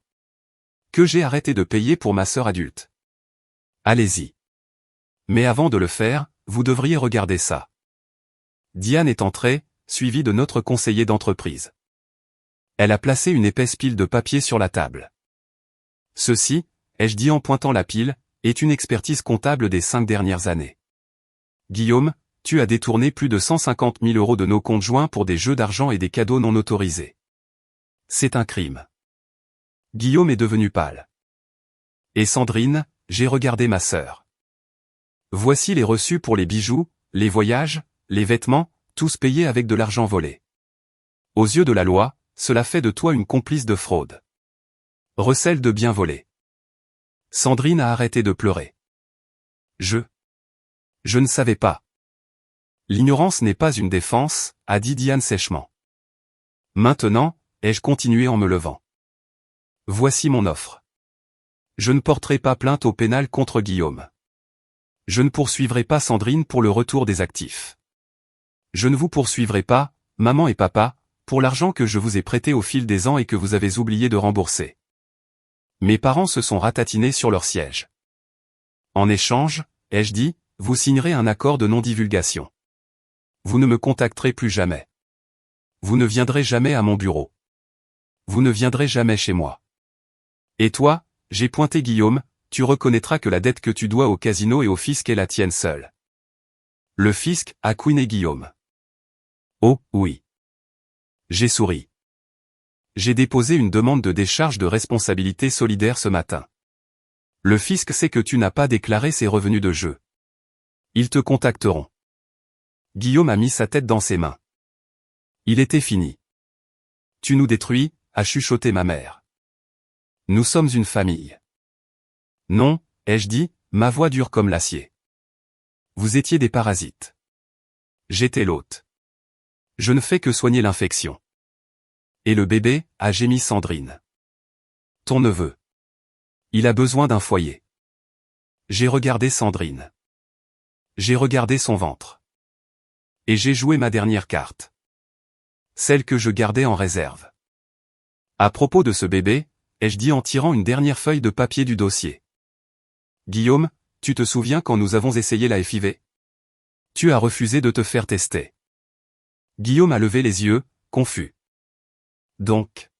Que j'ai arrêté de payer pour ma sœur adulte. Allez-y. Mais avant de le faire, vous devriez regarder ça. Diane est entrée, suivie de notre conseiller d'entreprise. Elle a placé une épaisse pile de papier sur la table. Ceci, ai-je dit en pointant la pile, est une expertise comptable des 5 dernières années. Guillaume, tu as détourné plus de 150 000 € de nos comptes joints pour des jeux d'argent et des cadeaux non autorisés. C'est un crime. Guillaume est devenu pâle. Et Sandrine, j'ai regardé ma sœur. Voici les reçus pour les bijoux, les voyages, les vêtements, tous payés avec de l'argent volé. Aux yeux de la loi, cela fait de toi une complice de fraude. Recel de biens volés. Sandrine a arrêté de pleurer. Je ne savais pas. L'ignorance n'est pas une défense, a dit Diane sèchement. Maintenant, ai-je continué en me levant. Voici mon offre. Je ne porterai pas plainte au pénal contre Guillaume. Je ne poursuivrai pas Sandrine pour le retour des actifs. Je ne vous poursuivrai pas, maman et papa, pour l'argent que je vous ai prêté au fil des ans et que vous avez oublié de rembourser. Mes parents se sont ratatinés sur leur siège. En échange, ai-je dit, vous signerez un accord de non-divulgation. Vous ne me contacterez plus jamais. Vous ne viendrez jamais à mon bureau. Vous ne viendrez jamais chez moi. Et toi, j'ai pointé Guillaume, tu reconnaîtras que la dette que tu dois au casino et au fisc est la tienne seule. Le fisc, a couiné Guillaume. Oh, oui. J'ai souri. J'ai déposé une demande de décharge de responsabilité solidaire ce matin. Le fisc sait que tu n'as pas déclaré ses revenus de jeu. Ils te contacteront. Guillaume a mis sa tête dans ses mains. Il était fini. Tu nous détruis, a chuchoté ma mère. Nous sommes une famille. Non, ai-je dit, ma voix dure comme l'acier. Vous étiez des parasites. J'étais l'hôte. Je ne fais que soigner l'infection. Et le bébé, a gémi Sandrine. Ton neveu. Il a besoin d'un foyer. J'ai regardé Sandrine. J'ai regardé son ventre. Et j'ai joué ma dernière carte. Celle que je gardais en réserve. À propos de ce bébé, ai-je dit en tirant une dernière feuille de papier du dossier. Guillaume, tu te souviens quand nous avons essayé la FIV? Tu as refusé de te faire tester. Guillaume a levé les yeux, confus. Donc.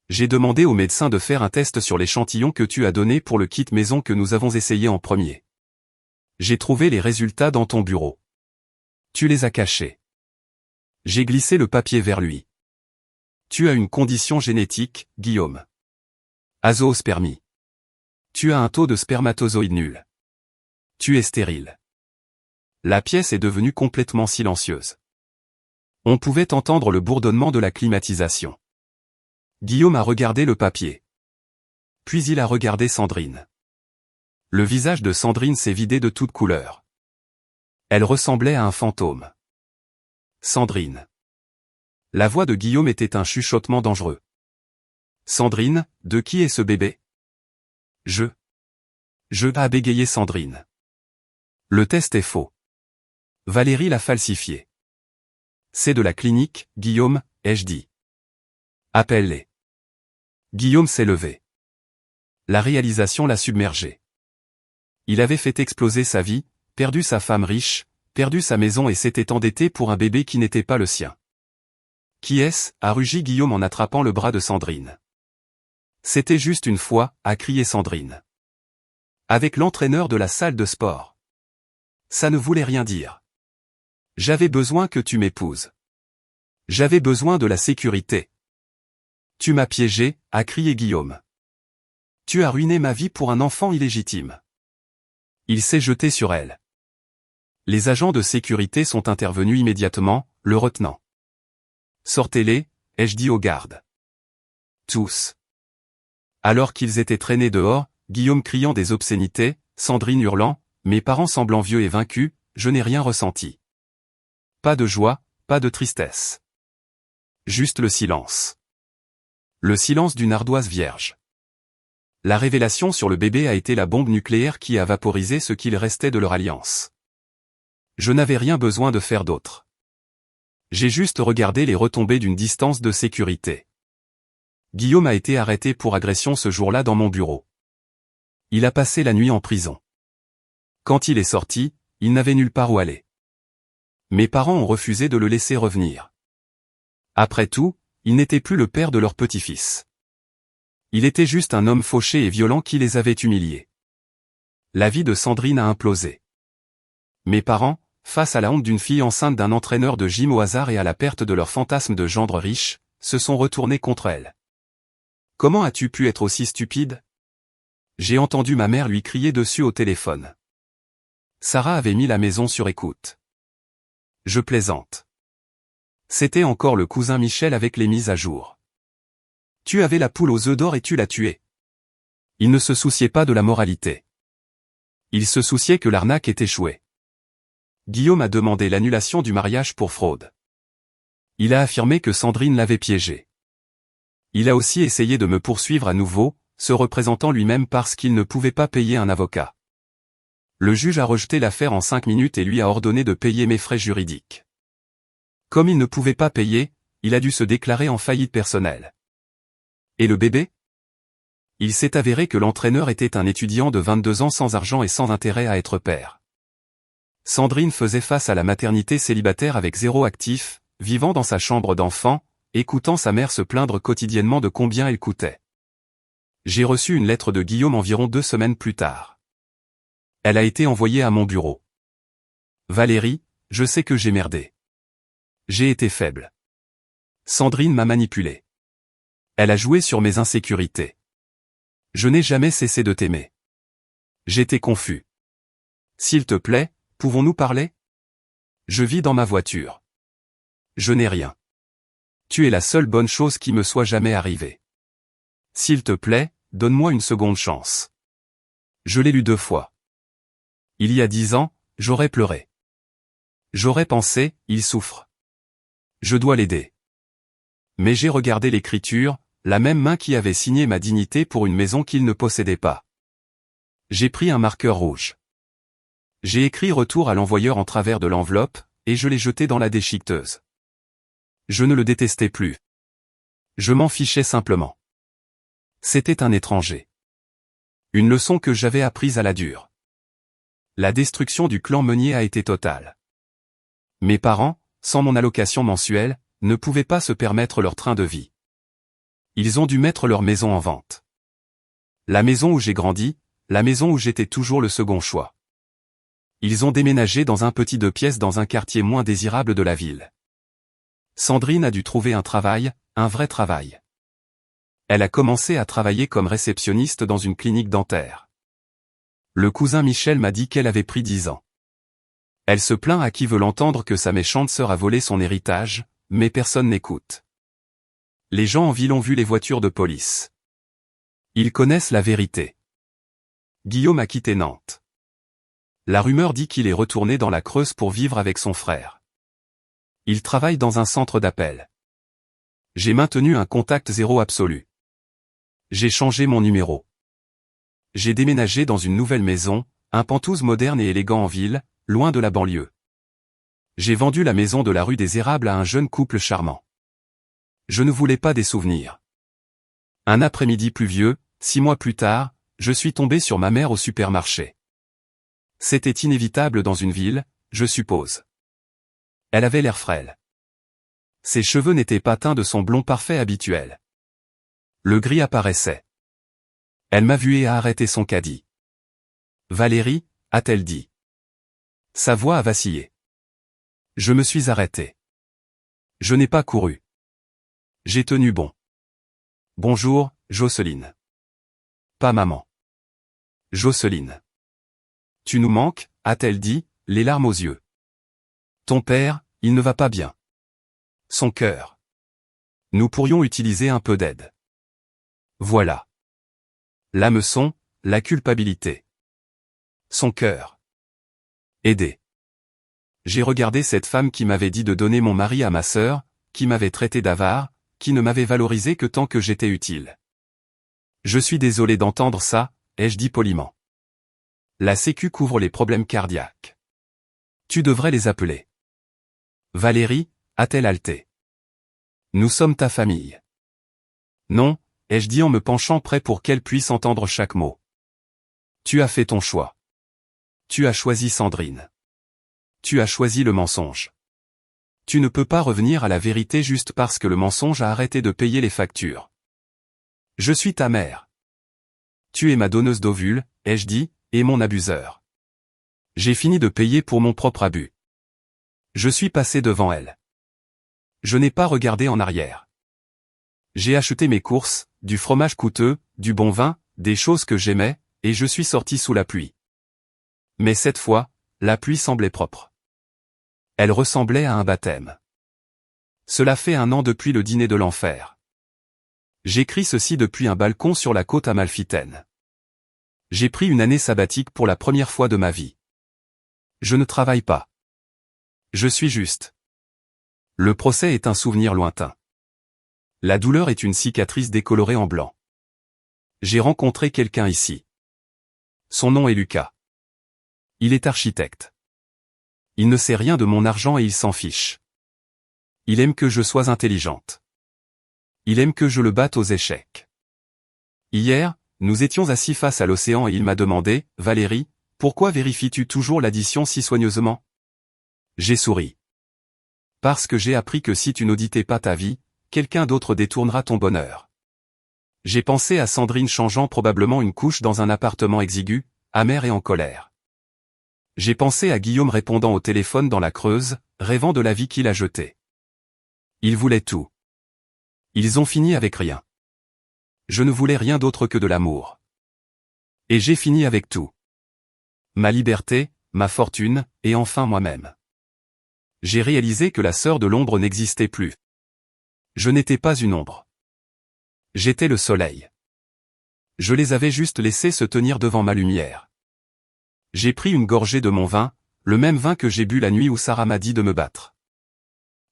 J'ai demandé au médecin de faire un test sur l'échantillon que tu as donné pour le kit maison que nous avons essayé en premier. J'ai trouvé les résultats dans ton bureau. Tu les as cachés. J'ai glissé le papier vers lui. Tu as une condition génétique, Guillaume. Azoospermie. Tu as un taux de spermatozoïdes nul. Tu es stérile. La pièce est devenue complètement silencieuse. On pouvait entendre le bourdonnement de la climatisation. Guillaume a regardé le papier. Puis il a regardé Sandrine. Le visage de Sandrine s'est vidé de toute couleur. Elle ressemblait à un fantôme. Sandrine. La voix de Guillaume était un chuchotement dangereux. Sandrine, de qui est ce bébé? Je a bégayé Sandrine. Le test est faux. Valérie l'a falsifié. C'est de la clinique, Guillaume, ai-je dit. Appelle-les. Guillaume s'est levé. La réalisation l'a submergé. Il avait fait exploser sa vie, perdu sa femme riche, perdu sa maison et s'était endetté pour un bébé qui n'était pas le sien. Qui est-ce? A rugi Guillaume en attrapant le bras de Sandrine. C'était juste une fois, a crié Sandrine. Avec l'entraîneur de la salle de sport. Ça ne voulait rien dire. J'avais besoin que tu m'épouses. J'avais besoin de la sécurité. Tu m'as piégé, a crié Guillaume. Tu as ruiné ma vie pour un enfant illégitime. Il s'est jeté sur elle. Les agents de sécurité sont intervenus immédiatement, le retenant. Sortez-les, ai-je dit aux gardes. Tous. Alors qu'ils étaient traînés dehors, Guillaume criant des obscénités, Sandrine hurlant, mes parents semblant vieux et vaincus, je n'ai rien ressenti. Pas de joie, pas de tristesse. Juste le silence. Le silence d'une ardoise vierge. La révélation sur le bébé a été la bombe nucléaire qui a vaporisé ce qu'il restait de leur alliance. Je n'avais rien besoin de faire d'autre. J'ai juste regardé les retombées d'une distance de sécurité. Guillaume a été arrêté pour agression ce jour-là dans mon bureau. Il a passé la nuit en prison. Quand il est sorti, il n'avait nulle part où aller. Mes parents ont refusé de le laisser revenir. Après tout, il n'était plus le père de leur petit-fils. Il était juste un homme fauché et violent qui les avait humiliés. La vie de Sandrine a implosé. Mes parents, face à la honte d'une fille enceinte d'un entraîneur de gym au hasard et à la perte de leur fantasme de gendre riche, se sont retournés contre elle. Comment as-tu pu être aussi stupide? J'ai entendu ma mère lui crier dessus au téléphone. Sarah avait mis la maison sur écoute. Je plaisante. C'était encore le cousin Michel avec les mises à jour. Tu avais la poule aux œufs d'or et tu l'as tuée. Il ne se souciait pas de la moralité. Il se souciait que l'arnaque ait échoué. Guillaume a demandé l'annulation du mariage pour fraude. Il a affirmé que Sandrine l'avait piégé. Il a aussi essayé de me poursuivre à nouveau, se représentant lui-même parce qu'il ne pouvait pas payer un avocat. Le juge a rejeté l'affaire en 5 minutes et lui a ordonné de payer mes frais juridiques. Comme il ne pouvait pas payer, il a dû se déclarer en faillite personnelle. Et le bébé? Il s'est avéré que l'entraîneur était un étudiant de 22 ans sans argent et sans intérêt à être père. Sandrine faisait face à la maternité célibataire avec 0 actif, vivant dans sa chambre d'enfant, écoutant sa mère se plaindre quotidiennement de combien elle coûtait. J'ai reçu une lettre de Guillaume environ 2 semaines plus tard. Elle a été envoyée à mon bureau. Valérie, je sais que j'ai merdé. J'ai été faible. Sandrine m'a manipulé. Elle a joué sur mes insécurités. Je n'ai jamais cessé de t'aimer. J'étais confus. S'il te plaît, pouvons-nous parler? Je vis dans ma voiture. Je n'ai rien. Tu es la seule bonne chose qui me soit jamais arrivée. S'il te plaît, donne-moi une seconde chance. Je l'ai lu 2 fois. Il y a 10 ans, j'aurais pleuré. J'aurais pensé, il souffre. Je dois l'aider. Mais j'ai regardé l'écriture, la même main qui avait signé ma dignité pour une maison qu'il ne possédait pas. J'ai pris un marqueur rouge. J'ai écrit retour à l'envoyeur en travers de l'enveloppe, et je l'ai jeté dans la déchiqueteuse. Je ne le détestais plus. Je m'en fichais simplement. C'était un étranger. Une leçon que j'avais apprise à la dure. La destruction du clan Meunier a été totale. Mes parents, sans mon allocation mensuelle, ne pouvaient pas se permettre leur train de vie. Ils ont dû mettre leur maison en vente. La maison où j'ai grandi, la maison où j'étais toujours le second choix. Ils ont déménagé dans un petit 2 pièces dans un quartier moins désirable de la ville. Sandrine a dû trouver un travail, un vrai travail. Elle a commencé à travailler comme réceptionniste dans une clinique dentaire. Le cousin Michel m'a dit qu'elle avait pris 10 ans. Elle se plaint à qui veut l'entendre que sa méchante sœur a volé son héritage, mais personne n'écoute. Les gens en ville ont vu les voitures de police. Ils connaissent la vérité. Guillaume a quitté Nantes. La rumeur dit qu'il est retourné dans la Creuse pour vivre avec son frère. Il travaille dans un centre d'appel. J'ai maintenu un contact 0 absolu. J'ai changé mon numéro. J'ai déménagé dans une nouvelle maison, un penthouse moderne et élégant en ville, loin de la banlieue. J'ai vendu la maison de la rue des Érables à un jeune couple charmant. Je ne voulais pas des souvenirs. Un après-midi pluvieux, 6 mois plus tard, je suis tombé sur ma mère au supermarché. C'était inévitable dans une ville, je suppose. Elle avait l'air frêle. Ses cheveux n'étaient pas teints de son blond parfait habituel. Le gris apparaissait. Elle m'a vu et a arrêté son caddie. Valérie, a-t-elle dit. Sa voix a vacillé. Je me suis arrêté. Je n'ai pas couru. J'ai tenu bon. Bonjour, Jocelyne. Pas maman. Jocelyne. Tu nous manques, a-t-elle dit, les larmes aux yeux. Ton père, il ne va pas bien. Son cœur. Nous pourrions utiliser un peu d'aide. Voilà. L'hameçon, la culpabilité. Son cœur. Aider. J'ai regardé cette femme qui m'avait dit de donner mon mari à ma sœur, qui m'avait traité d'avare, qui ne m'avait valorisé que tant que j'étais utile. Je suis désolé d'entendre ça, ai-je dit poliment. La Sécu couvre les problèmes cardiaques. Tu devrais les appeler. Valérie, a-t-elle haleté. Nous sommes ta famille. Non, ai-je dit en me penchant près pour qu'elle puisse entendre chaque mot. Tu as fait ton choix. Tu as choisi Sandrine. Tu as choisi le mensonge. Tu ne peux pas revenir à la vérité juste parce que le mensonge a arrêté de payer les factures. Je suis ta mère. Tu es ma donneuse d'ovules, ai-je dit, et mon abuseur. J'ai fini de payer pour mon propre abus. Je suis passé devant elle. Je n'ai pas regardé en arrière. J'ai acheté mes courses, du fromage coûteux, du bon vin, des choses que j'aimais, et je suis sorti sous la pluie. Mais cette fois, la pluie semblait propre. Elle ressemblait à un baptême. Cela fait 1 an depuis le dîner de l'enfer. J'écris ceci depuis un balcon sur la côte amalfitaine. J'ai pris une année sabbatique pour la première fois de ma vie. Je ne travaille pas. Je suis juste. Le procès est un souvenir lointain. La douleur est une cicatrice décolorée en blanc. J'ai rencontré quelqu'un ici. Son nom est Lucas. Il est architecte. Il ne sait rien de mon argent et il s'en fiche. Il aime que je sois intelligente. Il aime que je le batte aux échecs. Hier, nous étions assis face à l'océan et il m'a demandé, « Valérie, pourquoi vérifies-tu toujours l'addition si soigneusement ?» J'ai souri. Parce que j'ai appris que si tu n'auditais pas ta vie, quelqu'un d'autre détournera ton bonheur. J'ai pensé à Sandrine changeant probablement une couche dans un appartement exigu, amer et en colère. J'ai pensé à Guillaume répondant au téléphone dans la Creuse, rêvant de la vie qu'il a jetée. Ils voulaient tout. Ils ont fini avec rien. Je ne voulais rien d'autre que de l'amour. Et j'ai fini avec tout. Ma liberté, ma fortune, et enfin moi-même. J'ai réalisé que la sœur de l'ombre n'existait plus. Je n'étais pas une ombre. J'étais le soleil. Je les avais juste laissés se tenir devant ma lumière. J'ai pris une gorgée de mon vin, le même vin que j'ai bu la nuit où Sarah m'a dit de me battre.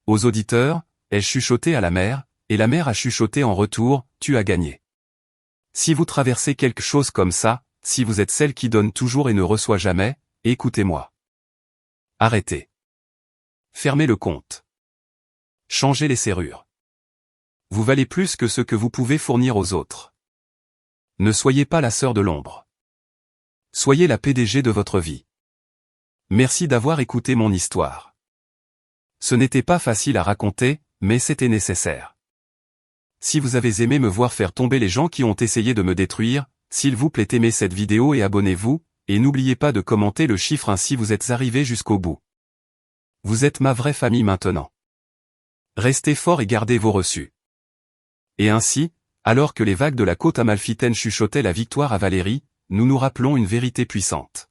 Aux auditeurs, elle chuchotait à la mer, et la mer a chuchoté en retour, « Tu as gagné ». Si vous traversez quelque chose comme ça, si vous êtes celle qui donne toujours et ne reçoit jamais, écoutez-moi. Arrêtez. Fermez le compte. Changez les serrures. Vous valez plus que ce que vous pouvez fournir aux autres. Ne soyez pas la sœur de l'ombre. Soyez la PDG de votre vie. Merci d'avoir écouté mon histoire. Ce n'était pas facile à raconter, mais c'était nécessaire. Si vous avez aimé me voir faire tomber les gens qui ont essayé de me détruire, s'il vous plaît aimez cette vidéo et abonnez-vous, et n'oubliez pas de commenter le chiffre 1 si vous êtes arrivé jusqu'au bout. Vous êtes ma vraie famille maintenant. Restez fort et gardez vos reçus. Et ainsi, alors que les vagues de la côte amalfitaine chuchotaient la victoire à Valérie, nous nous rappelons une vérité puissante.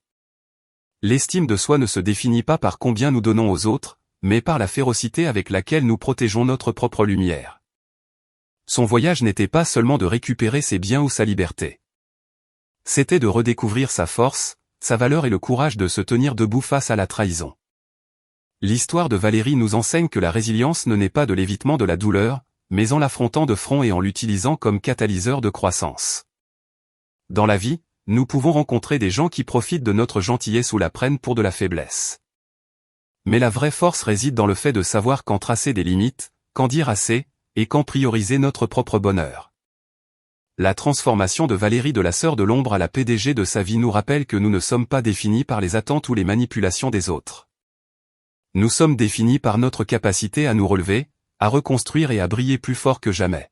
L'estime de soi ne se définit pas par combien nous donnons aux autres, mais par la férocité avec laquelle nous protégeons notre propre lumière. Son voyage n'était pas seulement de récupérer ses biens ou sa liberté. C'était de redécouvrir sa force, sa valeur et le courage de se tenir debout face à la trahison. L'histoire de Valérie nous enseigne que la résilience ne naît pas de l'évitement de la douleur, mais en l'affrontant de front et en l'utilisant comme catalyseur de croissance. Dans la vie, nous pouvons rencontrer des gens qui profitent de notre gentillesse ou la prennent pour de la faiblesse. Mais la vraie force réside dans le fait de savoir quand tracer des limites, quand dire assez, et quand prioriser notre propre bonheur. La transformation de Valérie de la sœur de l'ombre à la PDG de sa vie nous rappelle que nous ne sommes pas définis par les attentes ou les manipulations des autres. Nous sommes définis par notre capacité à nous relever, à reconstruire et à briller plus fort que jamais.